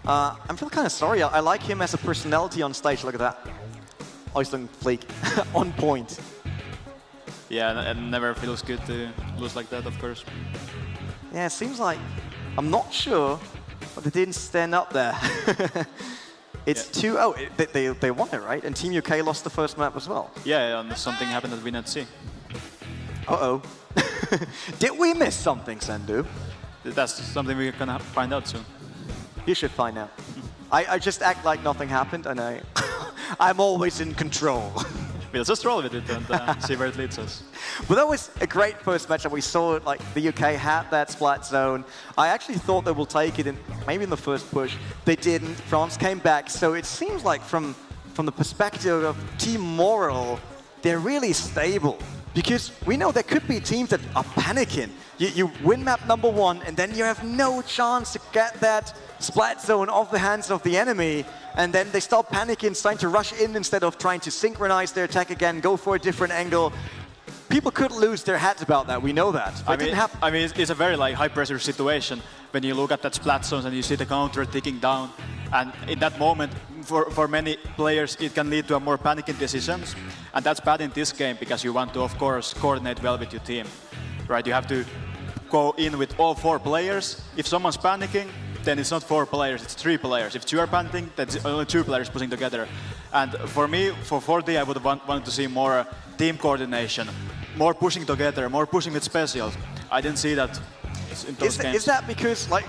I'm feeling kind of sorry. I like him as a personality on stage. Look at that. Always looking fleek. On point.
Yeah, it never feels good to lose like that, of course.
Yeah, it seems like, I'm not sure, but they didn't stand up there. It's 2-0. They won it, right? And Team UK lost the first map as well.
Yeah, and something happened that we didn't see.
Uh-oh. Did we miss something, Sendu?
That's something we're gonna find out soon.
You should find out. I just act like nothing happened, and I'm always in control.
We'll just roll with it and see where it leads us.
Well, that was a great first matchup. We saw like the UK had that splat zone. I actually thought they will take it, maybe in the first push. They didn't. France came back. So it seems like from the perspective of team moral, they're really stable. Because we know there could be teams that are panicking. You win map number 1, and then you have no chance to get that splat zone off the hands of the enemy. And then they start panicking, starting to rush in instead of trying to synchronize their attack again, go for a different angle. People could lose their heads about that. We know that. But
I mean, it's a very like high-pressure situation when you look at that splat zones and you see the counter ticking down. And in that moment, for many players, it can lead to a more panicking decisions. And that's bad in this game because you want to, of course, coordinate well with your team. Right? You have to go in with all 4 players. If someone's panicking, then it's not 4 players, it's 3 players. If 2 are panicking, that's only 2 players pushing together. And for me, for 4D, I would have wanted to see more team coordination, more pushing together, more pushing with specials. I didn't see that in those games.
Is that because, like,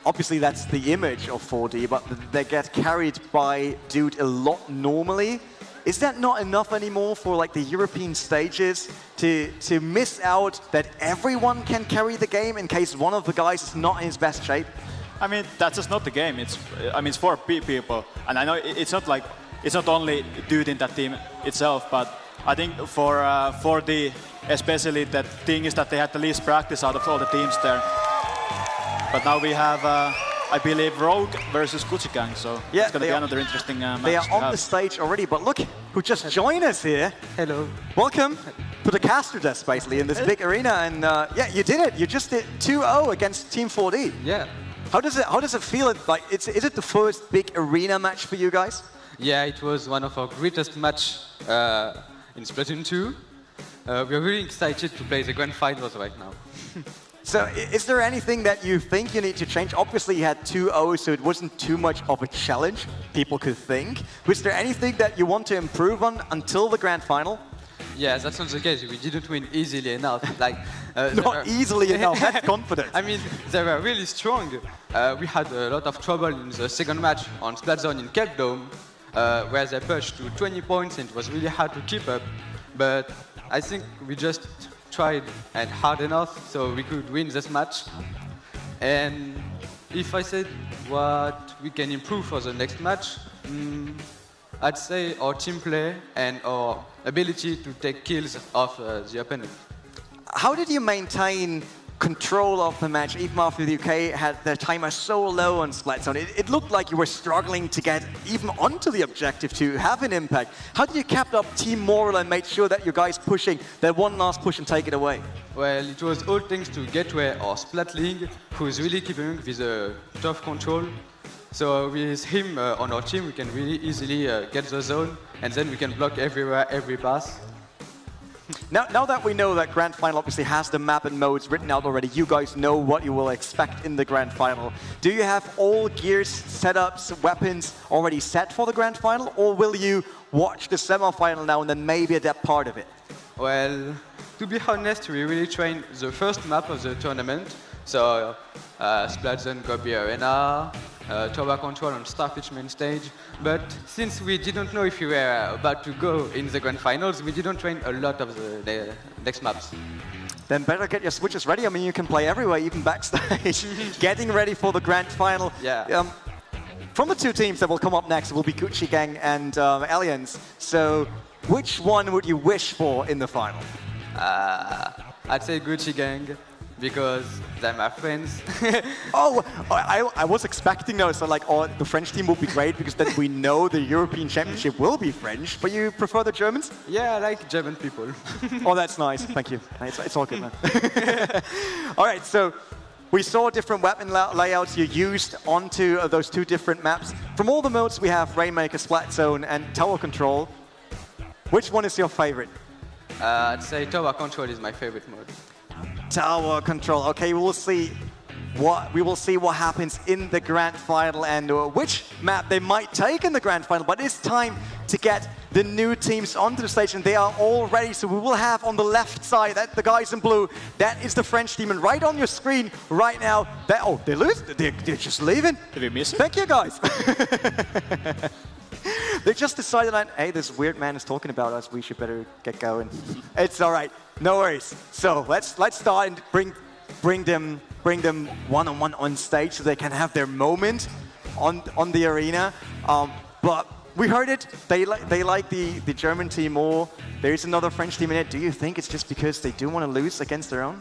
obviously that's the image of 4D, but they get carried by Dude a lot normally? Is that not enough anymore for like the European stages to miss out that everyone can carry the game in case one of the guys is not in his best shape?
I mean, that's just not the game. It's 4 people, and I know it's not like it's not only Dude in that team itself, but I think for 4D especially, the thing is that they had the least practice out of all the teams there. But now we have, I believe, Rogue versus Gucci Gang, so yeah, it's going to be another interesting match.
They are on the stage already, but look who just joined us here.
Hello.
Welcome to the caster desk, basically, in this big arena. And yeah, you did it. You just did 2-0 against Team 4D.
Yeah.
How does it feel? Like, is it the first big arena match for you guys?
Yeah, it was one of our greatest match in Splatoon 2. We're really excited to play the grand finals right now.
So is there anything that you think you need to change? Obviously you had 2-0, so it wasn't too much of a challenge, people could think. Was there anything that you want to improve on until the grand final?
Yeah, that's not the case. We didn't win easily enough. Like,
not easily enough, that's confident.
I mean, they were really strong. We had a lot of trouble in the second match on Splat Zone in Cape Dome, where they pushed to 20 points and it was really hard to keep up. But I think we just tried and hard enough so we could win this match. And if I said what we can improve for the next match, I'd say our team play and our ability to take kills off the opponent.
How did you maintain control of the match even after the UK had their timer so low on Splat Zone? It looked like you were struggling to get even onto the objective to have an impact. How did you keep up team morale and make sure that you guys pushing that one last push and take it away?
Well, it was all thanks to Gateway, our Splatling, who is really keeping with a tough control. So with him on our team, we can really easily get the zone, and then we can block everywhere, every pass.
Now that we know that Grand Final obviously has the map and modes written out already, you guys know what you will expect in the Grand Final. Do you have all gears, setups, weapons already set for the Grand Final, or will you watch the semi-final now and then maybe adapt part of it?
Well, to be honest, we really trained the first map of the tournament. So Splat Zone, Gobi Arena, tower control on Starfish main stage. But since we didn't know if we were about to go in the grand finals, we didn't train a lot of the next maps.
Then better get your switches ready. I mean, you can play everywhere, even backstage. Getting ready for the grand final.
Yeah.
From the 2 teams that will come up next, it will be Gucci Gang and Aliens. So which one would you wish for in the final?
I'd say Gucci Gang, because they're my friends.
Oh, I was expecting those. So like, oh, the French team would be great because then we know the European Championship will be French. But you prefer the Germans?
Yeah, I like German people.
Oh, that's nice. Thank you. It's all good, man. All right, so we saw different weapon layouts you used onto those 2 different maps. From all the modes, we have Rainmaker, Splat Zone, and Tower Control. Which one is your favorite?
I'd say Tower Control is my favorite mode.
Tower Control. Okay, we will see what happens in the grand final and which map they might take in the grand final. But it's time to get the new teams onto the stage, and they are all ready. So we will have on the left side that the guys in blue. That is the French team, and right on your screen right now. They lose. They're just leaving.
Did we miss it?
Thank you, guys. They just decided that, hey, this weird man is talking about us. We should better get going. It's all right. No worries. So let's start and bring them one-on-one on stage so they can have their moment on the arena. But we heard it. They like the German team more. There is another French team in it. Do you think it's just because they do want to lose against their own?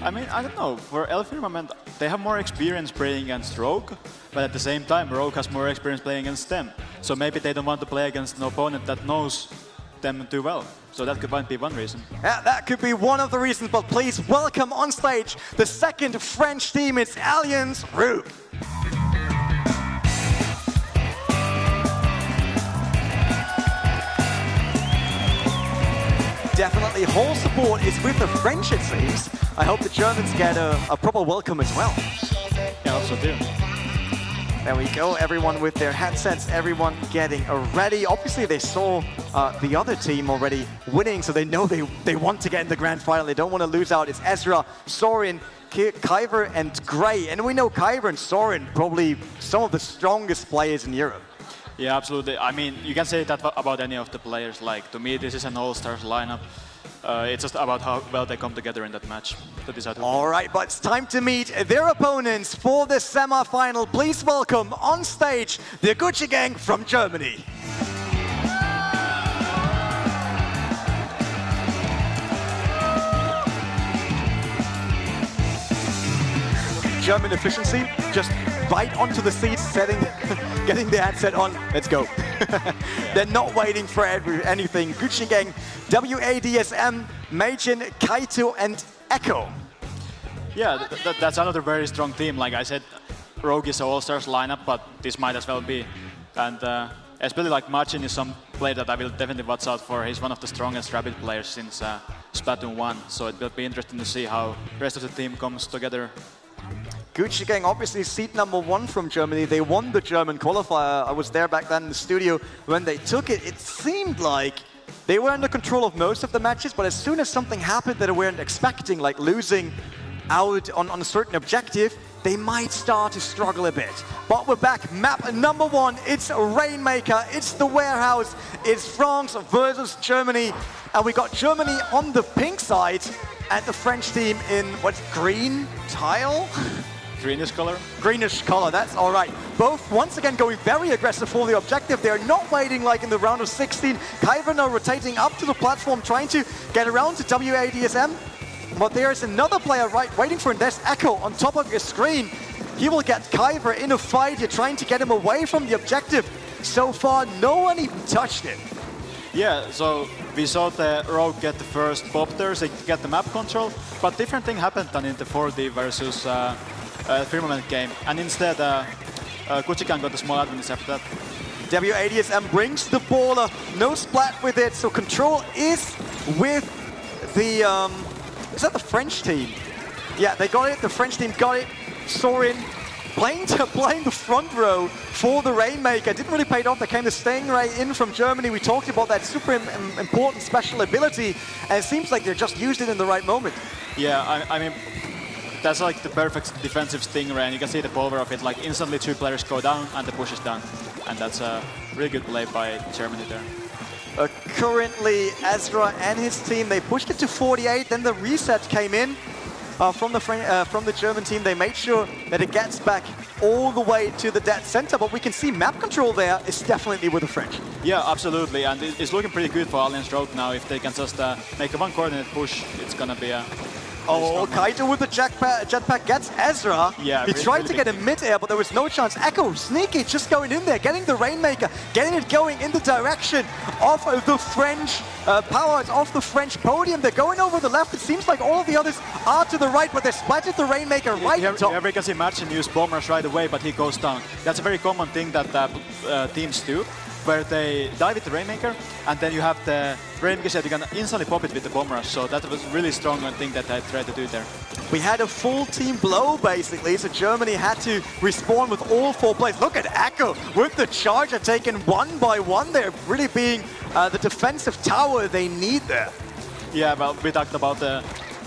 I mean, I don't know. For El Firmament, they have more experience playing against Rogue, but at the same time, Rogue has more experience playing against them. So maybe they don't want to play against an opponent that knows them too well. So that might be one reason.
Yeah, that could be one of the reasons, but please welcome on stage the second French team. It's Alliance Rogue. Definitely whole support is with the French, it seems. I hope the Germans get a proper welcome as well.
Yeah, I also do.
There we go, everyone with their headsets, everyone getting ready. Obviously, they saw the other team already winning, so they know they want to get in the grand final. They don't want to lose out. It's Ezra, Sorin, Kyver, and Gray. And we know Kyver and Sorin probably some of the strongest players in Europe.
Yeah, absolutely. I mean, you can say that about any of the players. Like, to me, this is an all-stars lineup. It's just about how well they come together in that match to decide who.
All right, but it's time to meet their opponents for the semi-final. Please welcome on stage the Gucci Gang from Germany. German efficiency, just right onto the seat, getting the headset on. Let's go. They're not waiting for anything. Gucci Gang, WADSM, Majin, Kaito, and Echo.
Yeah, that's another very strong team. Like I said, Rogue is an all-stars lineup, but this might as well be. And especially like Majin is some player that I will definitely watch out for. He's one of the strongest Rabbit players since Splatoon 1. So it will be interesting to see how the rest of the team comes together.
Gucci Gang, obviously seed #1 from Germany. They won the German qualifier. I was there back then in the studio when they took it. It seemed like they were under control of most of the matches, but as soon as something happened that they weren't expecting, like losing out on a certain objective, they might start to struggle a bit. But we're back. Map #1. It's Rainmaker. It's the warehouse. It's France versus Germany. And we got Germany on the pink side and the French team in, what, green tile?
Greenish color?
Greenish color, that's all right. Both, once again, going very aggressive for the objective. They're not waiting like in the round of 16. Kyver now rotating up to the platform, trying to get around to WADSM. But there's another player waiting for him. There's Echo on top of your screen. He will get Kyver in a fight. You're trying to get him away from the objective. So far, no one even touched it.
Yeah, so we saw the Rogue get the first Popters, they get the map control, but different thing happened than in the 4D versus Firmament game. And instead, Gucci Gang got the small advantage after that.
WADSM brings the ball, no splat with it, so control is with the, is that the French team? Yeah, they got it, the French team got it. Sorin playing the front row for the Rainmaker. Didn't really pay off. There came the Stingray in from Germany. We talked about that super important special ability, and it seems like they just used it in the right moment.
Yeah, I mean, that's like the perfect defensive Stingray, and you can see the power of it. Like instantly 2 players go down and the push is done. And that's a really good play by Germany there.
Currently, Ezra and his team, they pushed it to 48, then the reset came in. From the German team, they made sure that it gets back all the way to the dead center, but we can see map control there is definitely with the French.
Yeah, absolutely, and it's looking pretty good for Alliance Rogue now. If they can just make a one coordinate push, it's gonna be a...
Oh, Kaito with the jetpack gets Ezra.
Yeah,
he tried to get him mid-air, but there was no chance. Echo, sneaky, just going in there, getting the Rainmaker, getting it going in the direction of the French powers, off the French podium. They're going over the left. It seems like all of the others are to the right, but they splattered the Rainmaker right on top.
Here we can see Marcin use bomb rush right away, but he goes down. That's a very common thing that teams do, where they dive with the Rainmaker, and then you have the Rainmaker set, you can instantly pop it with the bomb rush. So that was really strong thing that I tried to do there.
We had a full team blow, basically, so Germany had to respawn with all 4 players. Look at Echo with the charger taken one by one. They're really being the defensive tower they need there.
Yeah, well, we talked about the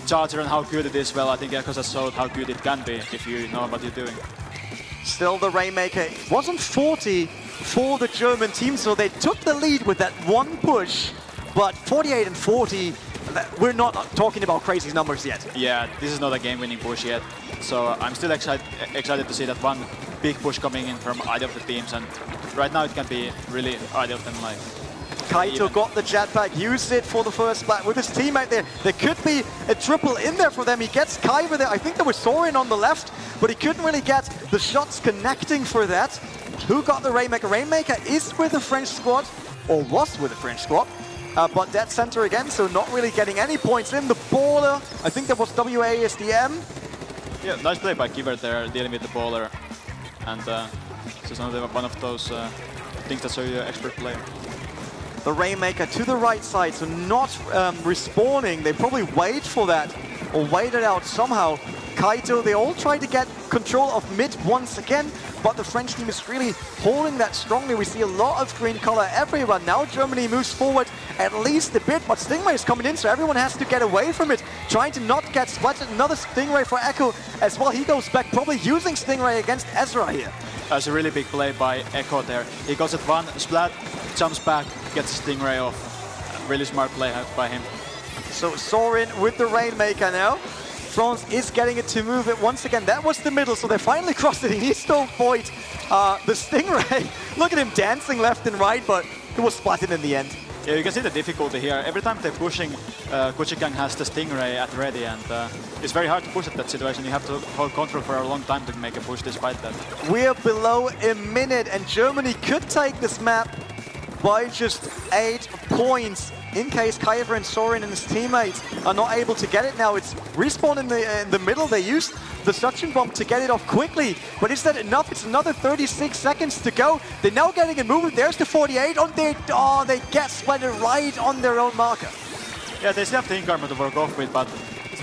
charger and how good it is. Well, I think Echo has showed how good it can be if you know what you're doing.
Still the Rainmaker wasn't 40 for the German team. So they took the lead with that one push, but 48 and 40, we're not talking about crazy numbers yet.
Yeah, this is not a game-winning push yet. So I'm still excited to see that one big push coming in from either of the teams. And right now it can be really either of them like.
Kaito got the jetpack, used it for the first splat with his teammate there. There could be a triple in there for them. He gets Kai with it. I think there was Sorin on the left, but he couldn't really get the shots connecting for that. Who got the Rainmaker? Rainmaker is with the French squad, or was with the French squad, but dead center again, so not really getting any points in. The baller, I think that was WASDM.
Yeah, nice play by Kiver there, dealing with the baller. And this is one of those things that show you an expert player.
The Rainmaker to the right side, so not respawning. They probably wait for that, or wait it out somehow. Kaito, they all try to get control of mid once again, but the French team is really holding that strongly. We see a lot of green color everywhere. Now Germany moves forward at least a bit, but Stingray is coming in, so everyone has to get away from it, trying to not get splattered. Another Stingray for Echo as well. He goes back, probably using Stingray against Ezra here.
That's a really big play by Echo there. He goes at one splat, jumps back, gets Stingray off. Really smart play by him.
So Sorin with the Rainmaker now. France is getting it to move it once again. That was the middle, so they finally crossed it. He needs to avoid the Stingray. Look at him dancing left and right, but it was splatted in the end.
Yeah, you can see the difficulty here. Every time they're pushing, Kuchigang has the Stingray at ready, and it's very hard to push at that situation. You have to hold control for a long time to make a push despite that.
We're below a minute, and Germany could take this map by just 8 points. In case Kyver and Sorin and his teammates are not able to get it now, it's respawn in the middle. They used the suction bomb to get it off quickly, but is that enough? It's another 36 seconds to go. They're now getting it moving. There's the 48 on their... Oh, they get splattered right on their own marker.
Yeah, they still have the ink armor to work off with, but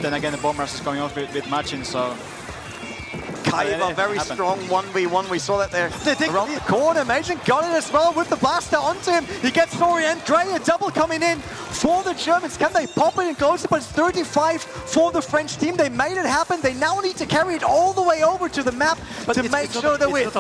then again the bomb rush is coming off with matching, so...
Kyver, very strong 1v1. We saw that there around the corner. Mason got it as well with the blaster onto him. He gets Sorin and Gray, a double coming in for the Germans. Can they pop it and close it? But it's 35 for the French team. They made it happen. They now need to carry it all the way over to the map to make sure they win.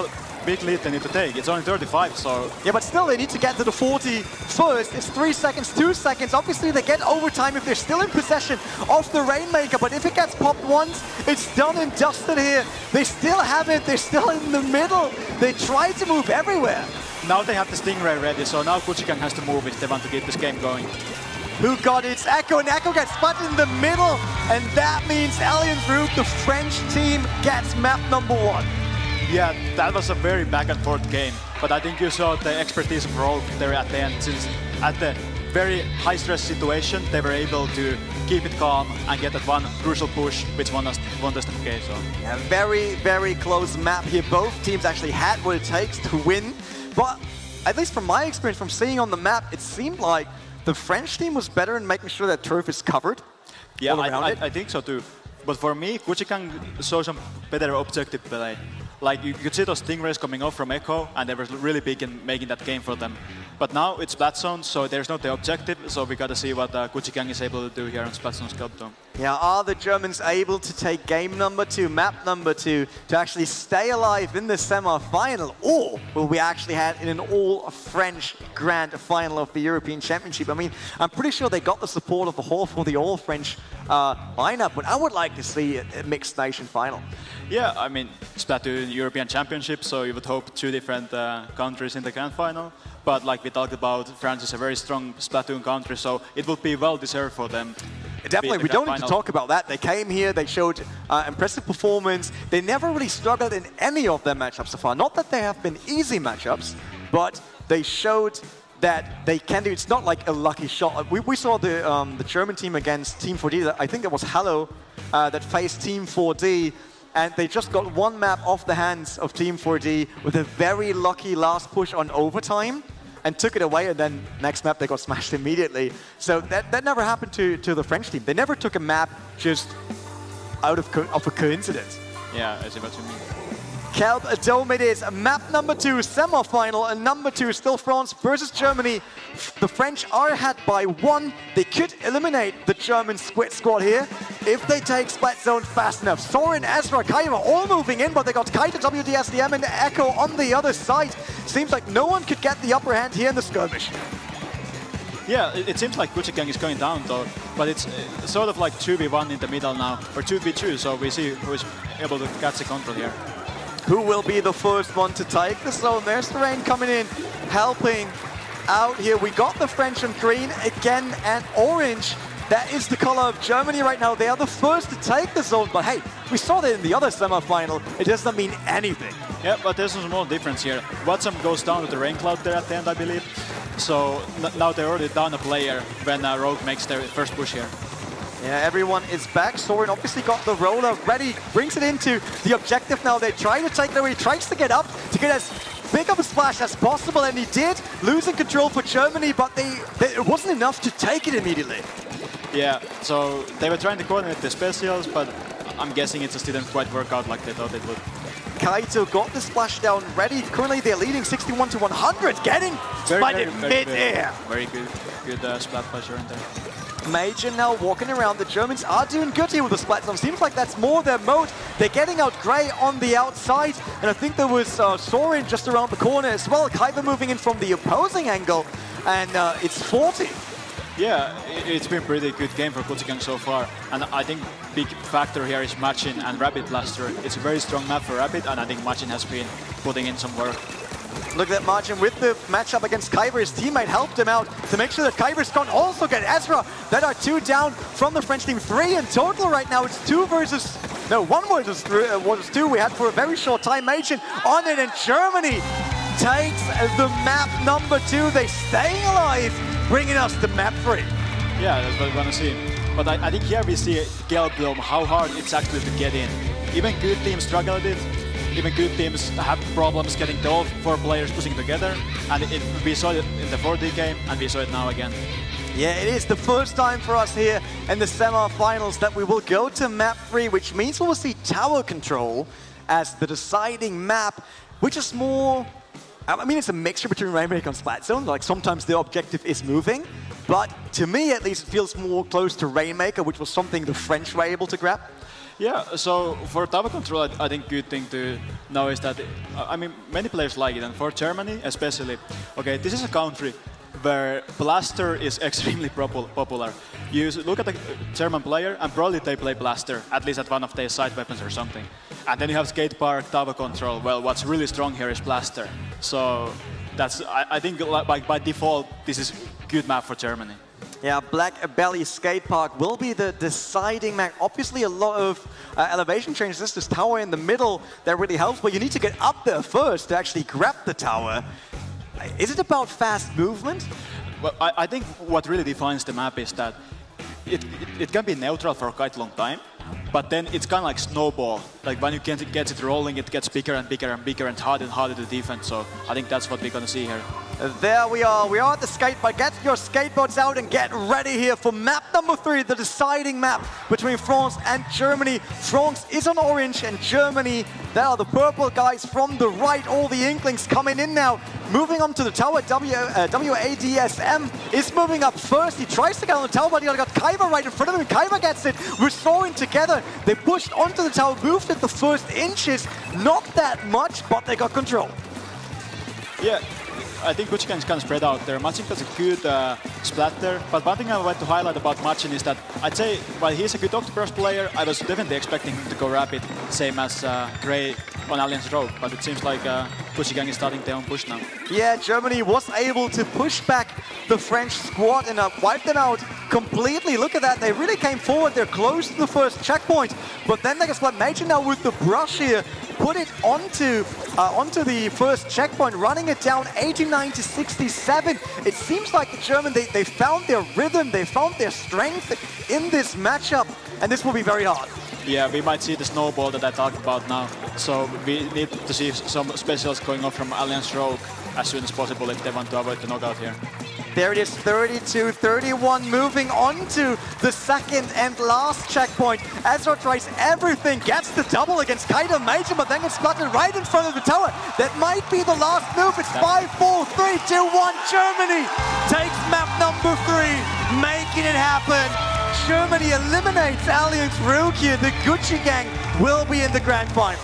Big lead they need to take. It's only 35, so...
Yeah, but still they need to get to the 40 first. It's 3 seconds, 2 seconds. Obviously they get overtime if they're still in possession of the Rainmaker, but if it gets popped once, it's done and dusted here. They still have it. They're still in the middle. They try to move everywhere.
Now they have the Stingray ready, so now Kuchigang has to move if they want to keep this game going.
Who got it? It's Echo, and Echo gets spotted in the middle, and that means Alien Group, the French team, gets map number 1.
Yeah, that was a very back and forth game, but I think you saw the expertise of Rogue there at the end, since at the very high stress situation they were able to keep it calm and get that one crucial push which won us the game. So.
A very, very close map here. Both teams actually had what it takes to win, but at least from my experience, from seeing on the map, it seemed like the French team was better in making sure that turf is covered.
Yeah, I think so too. But for me, Kuchigang saw some better objective play. Like, you could see those Stingrays coming off from Echo, and they were really big in making that game for them. But now it's Splat Zone, so there's not the objective, so we gotta see what Kuchigang is able to do here on Splat Zone Scope Dome.
Yeah, are the Germans able to take game number 2, map number 2, to actually stay alive in the semi-final? Or will we actually have in an all-French grand final of the European Championship? I mean, I'm pretty sure they got the support of the whole for the all-French lineup, but I would like to see a mixed nation final.
Yeah, I mean, Splatoon European Championship, so you would hope 2 different countries in the grand final. But like we talked about, France is a very strong Splatoon country, so it would be well deserved for them.
Definitely, we don't need to talk about that. They came here, they showed impressive performance. They never really struggled in any of their matchups so far. Not that they have been easy matchups, but they showed that they can do. It's not like a lucky shot. We saw the German team against Team 4D. I think it was Hello that faced Team 4D. And they just got one map off the hands of Team 4D with a very lucky last push on overtime and took it away, and then next map they got smashed immediately. So that never happened to the French team. They never took a map just out of a coincidence.
Yeah, I see what you mean.
Kelp Dome it is. Map number 2, semi-final, and number 2, still France versus Germany. The French are ahead by 1. They could eliminate the German Squid Squad here if they take Splat Zone fast enough. Soren, Ezra, Kaiva all moving in, but they got Kaito, WDSDM, and Echo on the other side. Seems like no one could get the upper hand here in the skirmish.
Yeah, it seems like Kuchigang is going down though, but it's sort of like 2v1 in the middle now, or 2v2, so we see who is able to catch the control here.
Who will be the first one to take the zone? There's the rain coming in, helping out here. We got the French on green again and orange. That is the color of Germany right now. They are the first to take the zone, but hey, we saw that in the other semi-final. It doesn't mean anything.
Yeah, but there's a small difference here. Watson goes down with the rain cloud there at the end, I believe. So now they're already down a player when Rogue makes their first push here.
Yeah, everyone is back. Soren obviously got the roller ready, brings it into the objective now. They try to take it away, he tries to get up to get as big of a splash as possible, and he did, losing control for Germany, but it wasn't enough to take it immediately.
Yeah, so they were trying to coordinate the specials, but I'm guessing it just didn't quite work out like they thought it would.
Kaito got the splashdown ready. Currently they're leading 61 to 100, getting spotted mid-air.
Very good splat pleasure in there.
Major now walking around. The Germans are doing good here with the splat zone. Seems like that's more their mode. They're getting out Gray on the outside, and I think there was Soren just around the corner as well. Kaiba moving in from the opposing angle, and it's 40.
Yeah, it's been a pretty good game for Kuchigang so far, and I think big factor here is Machin and Rabbit Blaster. It's a very strong map for Rabbit, and I think Machin has been putting in some work.
Look at that Margin with the matchup against Kyber. His teammate helped him out to make sure that Kyber's can't also get Ezra. That are 2 down from the French team. 3 in total right now. It's 1 versus 2 we had for a very short time. Majin on it, and Germany takes the map number 2. They stay alive, bringing us to map 3.
Yeah, that's what we want to see. But I think here we see Gelblom, how hard it's actually to get in. Even good teams struggle with it. Even good teams have problems getting the all 4 players pushing together. And we saw it in the 4D game, and we saw it now again.
Yeah, it is the first time for us here in the semi-finals that we will go to map 3, which means we will see tower control as the deciding map, which is more... I mean, it's a mixture between Rainmaker and Splat Zone. Like, sometimes the objective is moving, but to me, at least, it feels more close to Rainmaker, which was something the French were able to grab.
Yeah, so for tower control, I think good thing to know is that, I mean, many players like it, and for Germany especially, okay, this is a country where Blaster is extremely popular. You look at the German player, and probably they play Blaster, at least at one of their side weapons or something. And then you have Skate Park, tower control. Well, what's really strong here is Blaster. So that's, I think by default, this is a good map for Germany.
Yeah, Black Belly Skate Park will be the deciding map. Obviously, a lot of elevation changes. This tower in the middle that really helps, but you need to get up there first to actually grab the tower. Is it about fast movement?
Well, I think what really defines the map is that it can be neutral for quite a long time, but then it's kind of like snowball. Like when you get it rolling, it gets bigger and bigger and bigger and harder to defend. So I think that's what we're going to see here.
There we are at the skate park. Get your skateboards out and get ready here for map number 3, the deciding map between France and Germany. France is on orange and Germany, there are the purple guys from the right. All the Inklings coming in now. Moving on to the tower, WADSM is moving up first. He tries to get on the tower, but he got Kaiba right in front of him. Kaiba gets it, restoring together. They pushed onto the tower, moved it the first inches. Not that much, but they got control.
Yeah. I think Kuchigang is kind of spread out there. Machin has a good splatter, but one thing I want to highlight about Machin is that I'd say while he's a good Octopus player, I was definitely expecting him to go rapid, same as Gray on Alliance Rogue, but it seems like Kuchigang is starting their own push now. Yeah, Germany was able to push back the French squad and wipe them out completely. Look at that, they really came forward, they're close to the first checkpoint, but then they got Major now with the brush here, put it onto the first checkpoint, running it down 89 to 67. It seems like the German, they found their rhythm, they found their strength in this matchup, and this will be very hard. Yeah, we might see the snowball that I talked about now. So we need to see some specials going off from Alliance Rogue as soon as possible if they want to avoid the knockout here.
There it is, 32-31, moving on to the second and last checkpoint. Ezra tries everything, gets the double against Kaido Major, but then gets spotted right in front of the tower. That might be the last move. It's 5, 4, 3, 2, 1. Germany takes map number 3, making it happen. Germany eliminates Alliance Rukia. The Gucci Gang will be in the grand final.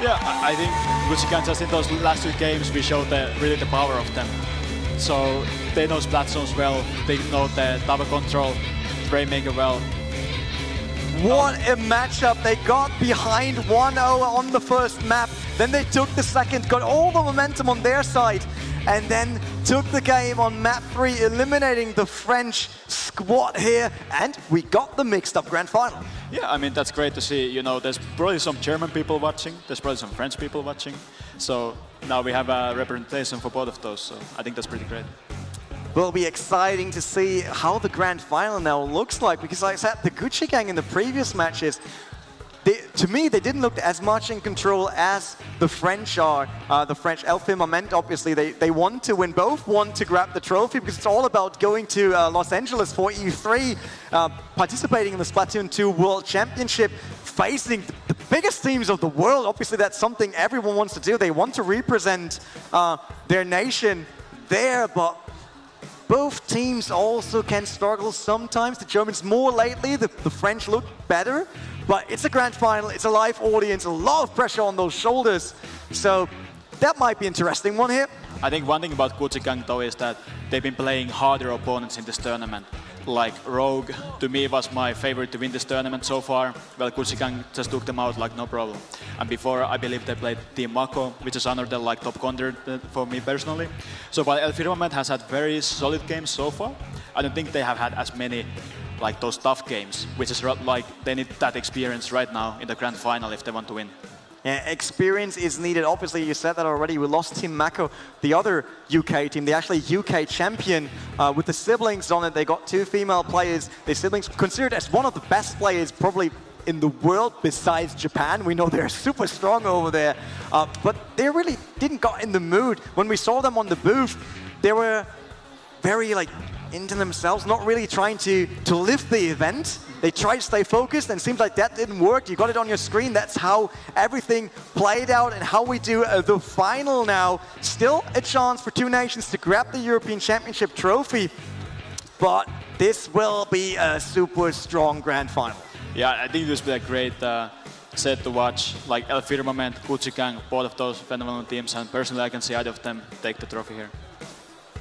Yeah, I think Gucci Gang, just in those last 2 games, we showed really the power of them. So they know splat zones well, they know the tower control, Rainmaker well.
What a matchup. They got behind 1-0 on the first map, then they took the second, got all the momentum on their side, and then took the game on map 3, eliminating the French squad here, and we got the mixed up grand final.
Yeah, I mean, that's great to see. You know, there's probably some German people watching, there's probably some French people watching, so now we have a representation for both of those, so I think that's pretty great.
Will be exciting to see how the grand final now looks like, because like I said, the Gucci Gang in the previous matches, to me, they didn't look as much in control as the French are. The French, Moment, obviously, they want to win. Both want to grab the trophy because it's all about going to Los Angeles for E3, participating in the Splatoon 2 World Championship, facing the biggest teams of the world. Obviously, that's something everyone wants to do. They want to represent their nation there, but both teams also can struggle sometimes. The Germans more lately, the French look better. But it's a grand final, it's a live audience, a lot of pressure on those shoulders. So that might be an interesting one here.
I think one thing about Gucci Gang though is that they've been playing harder opponents in this tournament. Like Rogue, to me, was my favorite to win this tournament so far. Well, Gucci Gang just took them out like no problem. And before, I believe they played Team Mako, which is another like top contender for me personally. So while El Firmament has had very solid games so far, I don't think they have had as many like those tough games, which is like they need that experience right now in the grand final if they want to win.
Yeah, experience is needed. Obviously, you said that already. We lost Team Mako, the other UK team, the actually UK champion with the siblings on it. They got 2 female players. The siblings considered as one of the best players probably in the world besides Japan. We know they're super strong over there, but they really didn't got in the mood. When we saw them on the booth, they were very like into themselves, not really trying to lift the event. They tried to stay focused, and it seems like that didn't work. You got it on your screen. That's how everything played out and how we do the final now. Still a chance for 2 nations to grab the European Championship trophy, but this will be a super strong grand final.
Yeah, I think this will be a great set to watch. Like El Firmament, Gucci Gang, both of those phenomenal teams, and personally I can see either of them take the trophy here.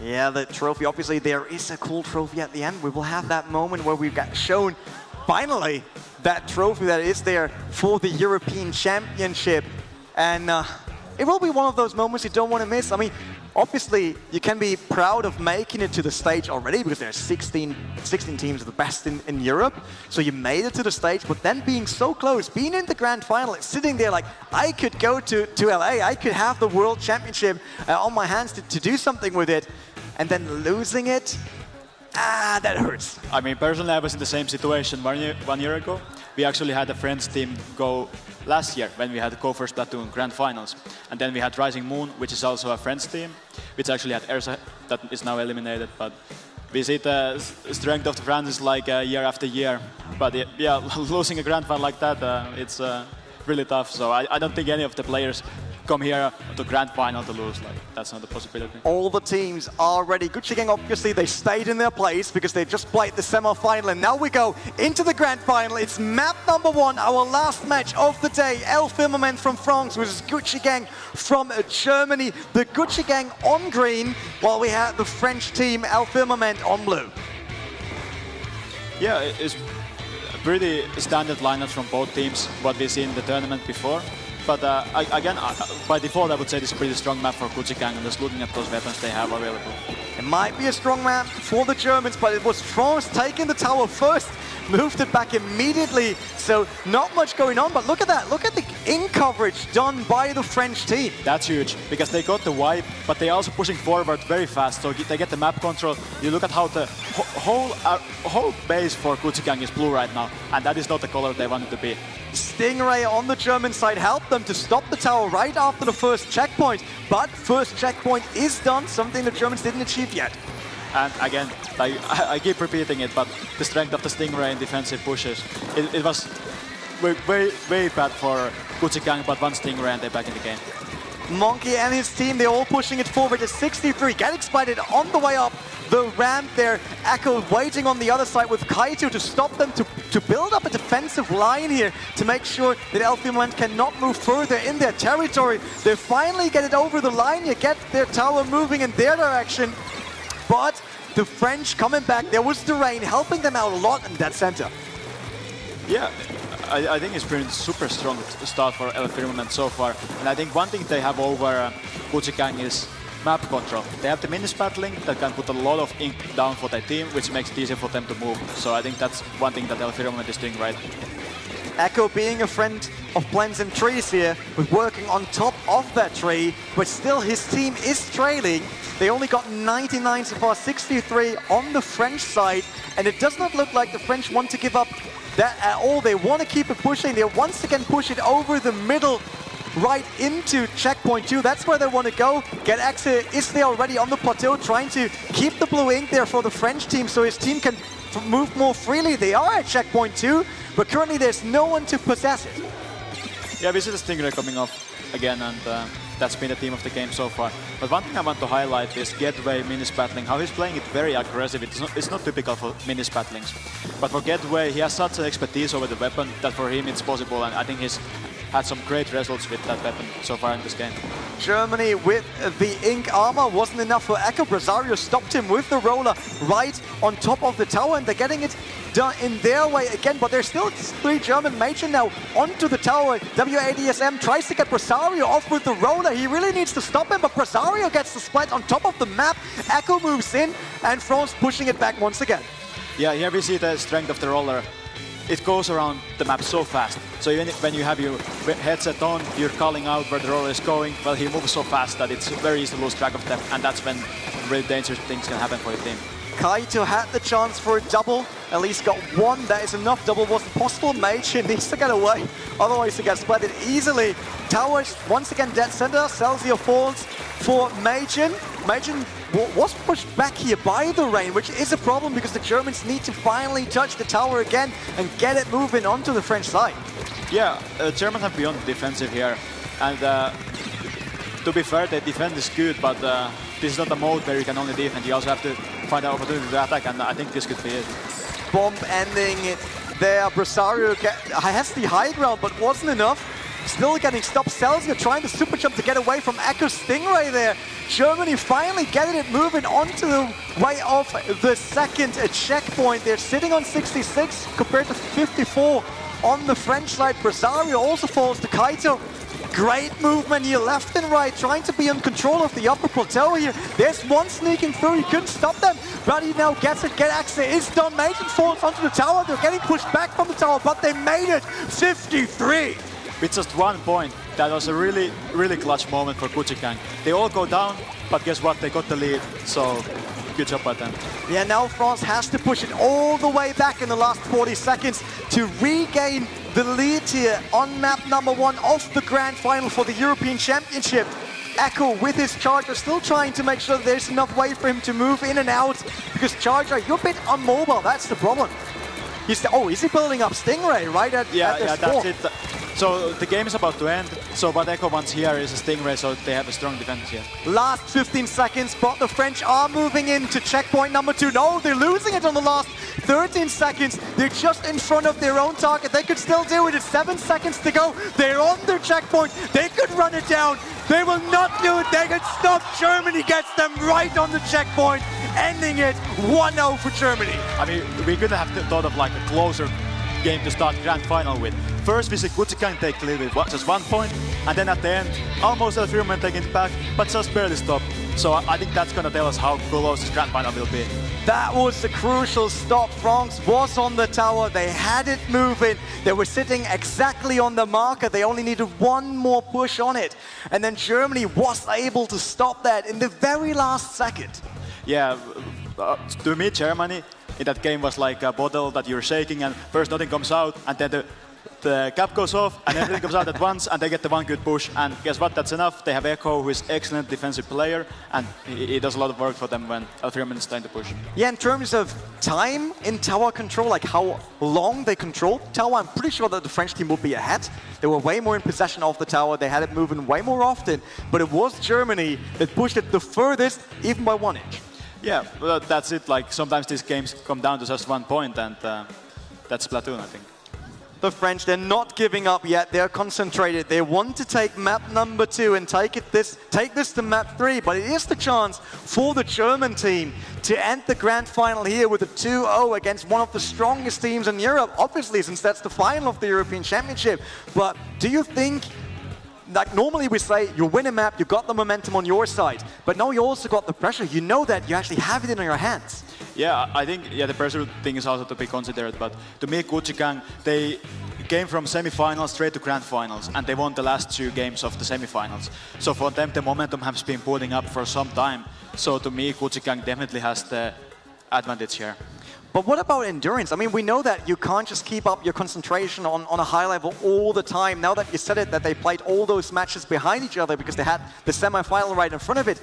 Yeah, the trophy, obviously there is a cool trophy at the end. We will have that moment where we've got shown finally that trophy that is there for the European Championship. And it will be one of those moments you don't want to miss. I mean, obviously you can be proud of making it to the stage already because there are 16 teams of the best in Europe. So you made it to the stage, but then being so close, being in the grand final, it's sitting there like, I could go to LA, I could have the World Championship on my hands to do something with it. And then losing it, that hurts.
I mean, personally, I was in the same situation 1 year ago. We actually had a French team go last year when we had the Go for Splatoon Grand Finals. And then we had Rising Moon, which is also a French team, which actually had Ersa, that is now eliminated. But we see the strength of the France's like year after year. But yeah, losing a Grand Final like that, it's really tough. So I don't think any of the players come here to grand final to lose. Like, that's not a possibility.
All the teams are ready. Gucci Gang, obviously, they stayed in their place because they just played the semi-final, and now we go into the grand final. It's map number 1, our last match of the day. El Firmament from France versus Gucci Gang from Germany. The Gucci Gang on green, while we have the French team El Firmament on blue.
Yeah, it's pretty standard lineups from both teams, what we've seen in the tournament before. But again, by default, I would say this is a pretty strong map for Gucci Gang, and just looking at those weapons they have available.
It might be a strong map for the Germans, but it was France taking the tower first, moved it back immediately, so not much going on. But look at that, look at the in-coverage done by the French team.
That's huge, because they got the wipe, but they're also pushing forward very fast, so they get the map control. You look at how the whole base for Gucci Gang is blue right now, and that is not the color they wanted to be.
Stingray on the German side helped them to stop the tower right after the first checkpoint, but first checkpoint is done, something the Germans didn't achieve yet.
And again, like, I keep repeating it, but the strength of the Stingray in defensive pushes, it was very bad for Kuchigang, but one Stingray and they're back in the game.
Monkey and his team, they're all pushing it forward to 63, getting spotted on the way up the ramp there. Echo waiting on the other side with Kaito to stop them, to build up a defensive line here to make sure that Elfimant cannot move further in their territory. They finally get it over the line, you get their tower moving in their direction, but the French coming back, there was the rain helping them out a lot in that center.
Yeah. I think it's been a super strong start for El Firmament so far. And I think one thing they have over Kuchigang is map control. They have the minis battling that can put a lot of ink down for their team, which makes it easier for them to move. So I think that's one thing that El Firmament is doing right.
Echo being a friend of plants and trees here, with working on top of that tree, but still his team is trailing. They only got 99 so far, 63 on the French side, and it does not look like the French want to give up that at all. They want to keep it pushing. They once again push it over the middle, right into checkpoint 2. That's where they want to go. Get Axe is there already on the plateau, trying to keep the blue ink there for the French team, so his team can move more freely. They are at checkpoint 2, but currently there's no one to possess it.
Yeah, we see the Stingray coming off again, and that's been the theme of the game so far. But one thing I want to highlight is Getway minis battling, how he's playing it very aggressive. It's not typical for minis battlings. But for Getway, he has such an expertise over the weapon that for him it's possible, and I think he's had some great results with that weapon so far in this game.
Germany with the ink armor wasn't enough for Echo. Brasario stopped him with the roller right on top of the tower, and they're getting it done in their way again, but there's still 3 German Major now onto the tower. WADSM tries to get Brasario off with the roller. He really needs to stop him, but Brasario gets the split on top of the map. Echo moves in, and France pushing it back once again.
Yeah, here we see the strength of the roller. It goes around the map so fast. So even when you have your headset on, you're calling out where the roller is going. Well, he moves so fast that it's very easy to lose track of them, and that's when really dangerous things can happen for your team.
Kaito had the chance for a double, at least got one. That is enough. Double wasn't possible. Majin needs to get away, otherwise he gets splatted easily. Towers once again dead center. Celsius falls for Majin. Majin was pushed back here by the rain, which is a problem because the Germans need to finally touch the tower again and get it moving onto the French side.
Yeah, Germans have beyond defensive here, and to be fair, the defense is good, but this is not a mode where you can only defend. You also have to find an opportunity to attack, and I think this could be it.
Bomb ending it there. Brasario has the high ground, but wasn't enough. Still getting stopped. Celsius trying to super jump to get away from Echo's Stingray there. Germany finally getting it moving onto the way of the second checkpoint. They're sitting on 66 compared to 54 on the French side. Brasario also falls to Kaito. Great movement here, left and right, trying to be in control of the upper plateau here. There's one sneaking through, he couldn't stop them, but he now gets it. Get Axe is done. Majin falls onto the tower. They're getting pushed back from the tower, but they made it. 53.
With just 1 point, that was a really, really clutch moment for Kuchigang. They all go down, but guess what? They got the lead, so good job by them.
Yeah, now France has to push it all the way back in the last 40 seconds to regain the lead here on map number 1 of the Grand Final for the European Championship. Echo with his Charger still trying to make sure there's enough way for him to move in and out, because Charger, you're a bit unmobile, that's the problem. Is he building up Stingray right at
that's it. So the game is about to end, so what Echo wants here is a Stingray, so they have a strong defense here.
Last 15 seconds, but the French are moving into checkpoint number 2. No, they're losing it on the last 13 seconds. They're just in front of their own target. They could still do it. It's 7 seconds to go. They're on their checkpoint. They could run it down. They will not do it. They could stop. Germany gets them right on the checkpoint, ending it 1-0 for Germany.
I mean, we could have thought of like a closer game to start Grand Final with. First we see Kuchigang take the lead with just 1 point, and then at the end, almost El Firmament taking it back, but just barely stopped. So I think that's gonna tell us how close this Grand Final will be.
That was the crucial stop. France was on the tower, they had it moving, they were sitting exactly on the marker, they only needed 1 more push on it. And then Germany was able to stop that in the very last second.
Yeah, to me Germany in that game was like a bottle that you're shaking, and first nothing comes out, and then the the cap goes off and everything comes out at once and they get the one good push. And guess what? That's enough. They have Echo, who is excellent defensive player, and he does a lot of work for them when L3 is trying to push.
Yeah, in terms of time in tower control, like how long they control tower, I'm pretty sure that the French team would be ahead. They were way more in possession of the tower. They had it moving way more often, but it was Germany that pushed it the furthest, even by 1 inch.
Yeah, well, that's it. Like sometimes these games come down to just 1 point, and that's Splatoon, I think.
The French, they're not giving up yet. They're concentrated. They want to take map number 2 and take this to map 3. But it is the chance for the German team to end the grand final here with a 2-0 against one of the strongest teams in Europe, obviously, since that's the final of the European Championship. But do you think, like normally we say, you win a map, you got the momentum on your side, but now you also got the pressure. You know that you actually have it in your hands.
Yeah, I think the pressure thing is also to be considered, but to me, Kuchigang, they came from semi-finals straight to grand finals, and they won the last 2 games of the semi-finals. So for them, the momentum has been building up for some time. So to me, Kuchigang definitely has the advantage here.
But what about endurance? I mean, we know that you can't just keep up your concentration on a high level all the time. Now that you said it, that they played all those matches behind each other because they had the semi-final right in front of it,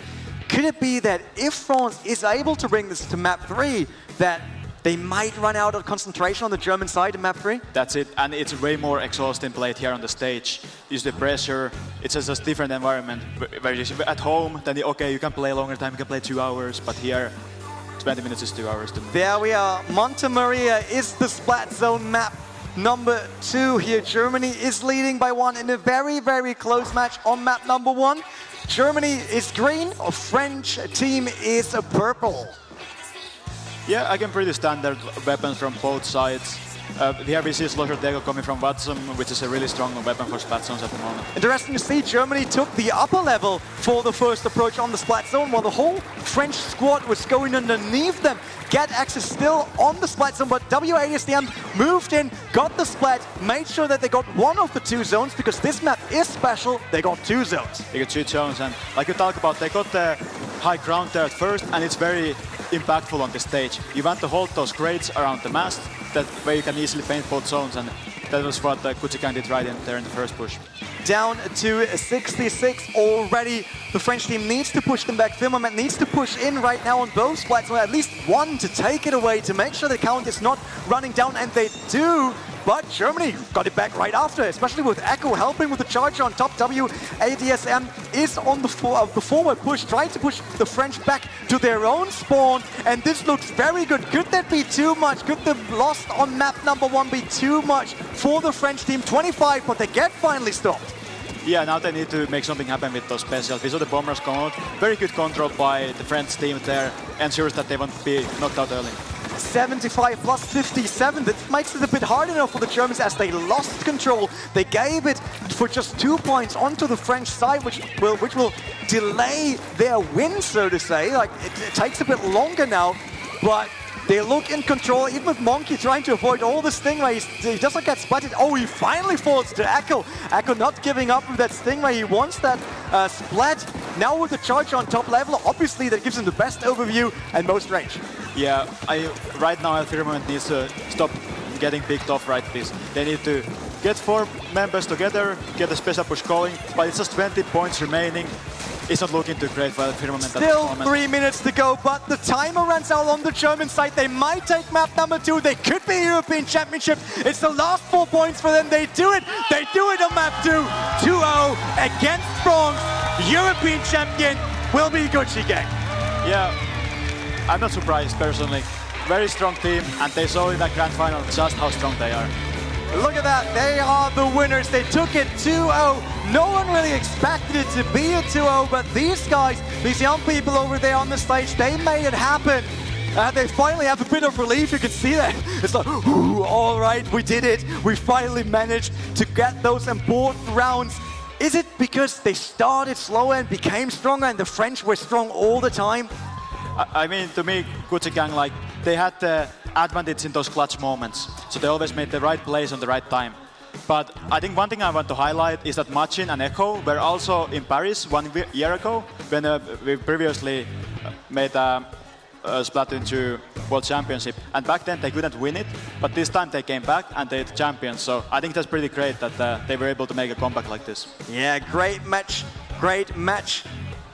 could it be that if France is able to bring this to map 3, that they might run out of concentration on the German side in map 3?
That's it, and it's way more exhausting played here on the stage. Use the pressure, it's just a different environment. Where you at home, then okay, you can play longer time, you can play 2 hours, but here 20 minutes is 2 hours to me.
There we are. Monte Maria is the Splat Zone map number 2 here. Germany is leading by 1 in a very, very close match on map number 1. Germany is green, a French team is purple.
Yeah, again, pretty standard weapons from both sides. Here we see Slosher Dego coming from Watson, which is a really strong weapon for Splat Zones at the moment.
Interesting to see, Germany took the upper level for the first approach on the Splat Zone, while the whole French squad was going underneath them. Get access still on the Splat Zone, but W80SDM moved in, got the Splat, made sure that they got one of the 2 zones, because this map is special, they got 2 zones.
They got 2 zones, and like you talk about, they got the high ground there at first, and it's very impactful on the stage. You want to hold those crates around the mast, that way you can easily paint both zones, and that was what Kuchigang did right in there in the first push.
Down to 66 already. The French team needs to push them back. Firmament needs to push in right now on both splats, at least one to take it away, to make sure the count is not running down, and they do. But Germany got it back right after, especially with Echo helping with the charge on top. W80SDM is on the forward push, trying to push the French back to their own spawn, and this looks very good. Could that be too much? Could the loss on map number 1 be too much for the French team? 25, but they get finally stopped.
Yeah, now they need to make something happen with those specials. We saw the bombers come out. Very good control by the French team there, ensures that they won't be knocked out early.
75 plus 57, that makes it a bit hard enough for the Germans as they lost control. They gave it for just 2 points onto the French side, which will delay their win, so to say. Like, it takes a bit longer now, but they look in control, even with Monkey trying to avoid all the Stingray. He doesn't get splatted. Oh, he finally falls to Echo. Echo not giving up with that Stingray. He wants that splat. Now with the charge on top level, obviously that gives him the best overview and most range.
Yeah, right now Firmament needs to stop getting picked off right this. They need to get 4 members together, get a special push going, but it's just 20 points remaining. It's not looking too great for Firmament at the moment.
Still 3 minutes to go, but the timer runs out on the German side. They might take map number 2. They could be European Championship. It's the last 4 points for them. They do it. They do it on map 2. 2-0 against France. European champion will be Kuchigang.
Yeah, I'm not surprised personally. Very strong team, and they saw in that grand final just how strong they are.
Look at that, they are the winners. They took it 2-0. No one really expected it to be a 2-0, but these guys, these young people over there on the stage, they made it happen. They finally have a bit of relief, you can see that. It's like, ooh, all right, we did it. We finally managed to get those important rounds. Is it because they started slower and became stronger and the French were strong all the time?
I mean, to me, Kuchigang, like, they had the advantage in those clutch moments. So they always made the right plays on the right time. But I think one thing I want to highlight is that Machin and Echo were also in Paris 1 year ago, when we previously made Splatoon 2 World Championship, and back then they couldn't win it, but this time they came back and they're the champions. So I think that's pretty great that they were able to make a comeback like this.
Yeah, great match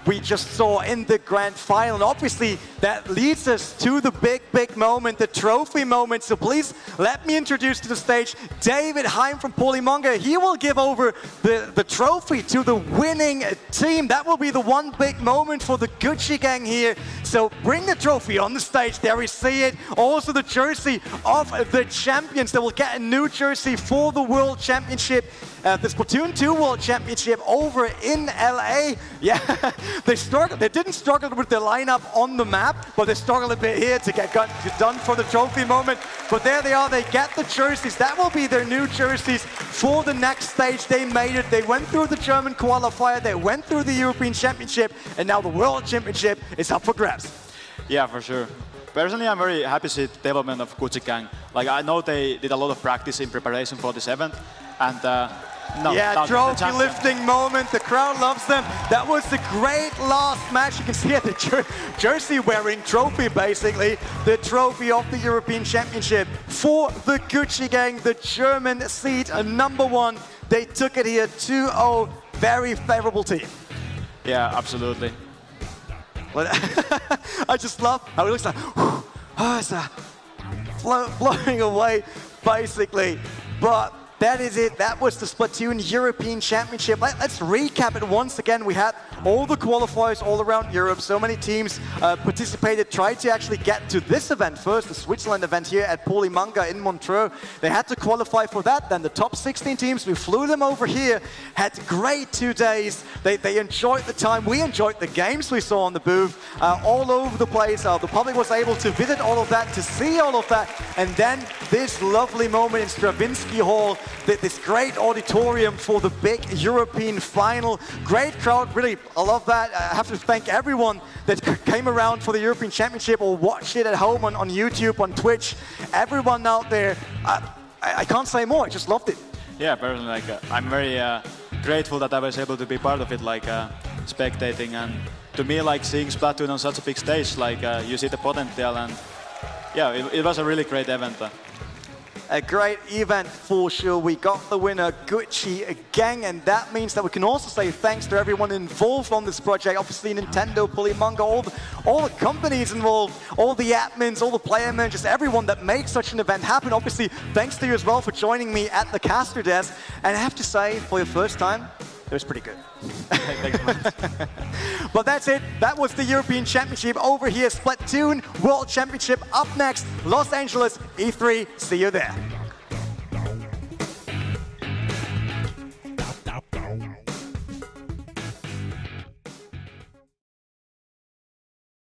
we just saw in the grand final. And obviously, that leads us to the big moment, the trophy moment. So please let me introduce to the stage David Heim from Polymonga. He will give over the trophy to the winning team. That will be the one big moment for the Gucci gang here. So bring the trophy on the stage. There we see it. Also the jersey of the champions. They will get a new jersey for the World Championship. The Splatoon 2 World Championship over in LA. Yeah, they didn't struggle with their lineup on the map, but they struggled a bit here to get done for the trophy moment. But there they are, they get the jerseys. That will be their new jerseys for the next stage. They made it. They went through the German qualifier, they went through the European Championship, and now the World Championship is up for grabs.
Yeah, for sure. Personally, I'm very happy to see the development of Gucci gang. Like, I know they did a lot of practice in preparation for this event, and
trophy lifting moment. The crowd loves them. That was the great last match. You can see it, the jersey wearing trophy, basically. The trophy of the European Championship for the Gucci gang, the German seed #1. They took it here 2-0. Very favorable team.
Yeah, absolutely.
I just love how it looks like, it's blowing away, basically. But that is it. That was the Splatoon European Championship. Let's recap it once again. We had all the qualifiers all around Europe. So many teams participated, tried to actually get to this event first, the Switzerland event here at Polymonga in Montreux. They had to qualify for that. Then the top 16 teams, we flew them over here, had great 2 days. They enjoyed the time. We enjoyed the games we saw on the booth all over the place. The public was able to visit all of that, to see all of that. And then this lovely moment in Stravinsky Hall, this great auditorium for the big European final. Great crowd, really, I love that. I have to thank everyone that came around for the European Championship or watched it at home on YouTube, on Twitch. Everyone out there, I can't say more, I just loved it.
Yeah, personally, I'm very grateful that I was able to be part of it, spectating. And to me, seeing Splatoon on such a big stage, you see the potential, and yeah, it was a really great event.
A great event for sure. We got the winner, Gucci gang, and that means that we can also say thanks to everyone involved on this project. Obviously, Nintendo, Polymonga, all the companies involved, all the admins, all the player managers, everyone that makes such an event happen. Obviously, thanks to you as well for joining me at the caster desk. And I have to say, for your first time, it was pretty good.
Thanks, man.
But that's it. That was the European Championship over here. Splatoon World Championship up next. Los Angeles E3. See you there.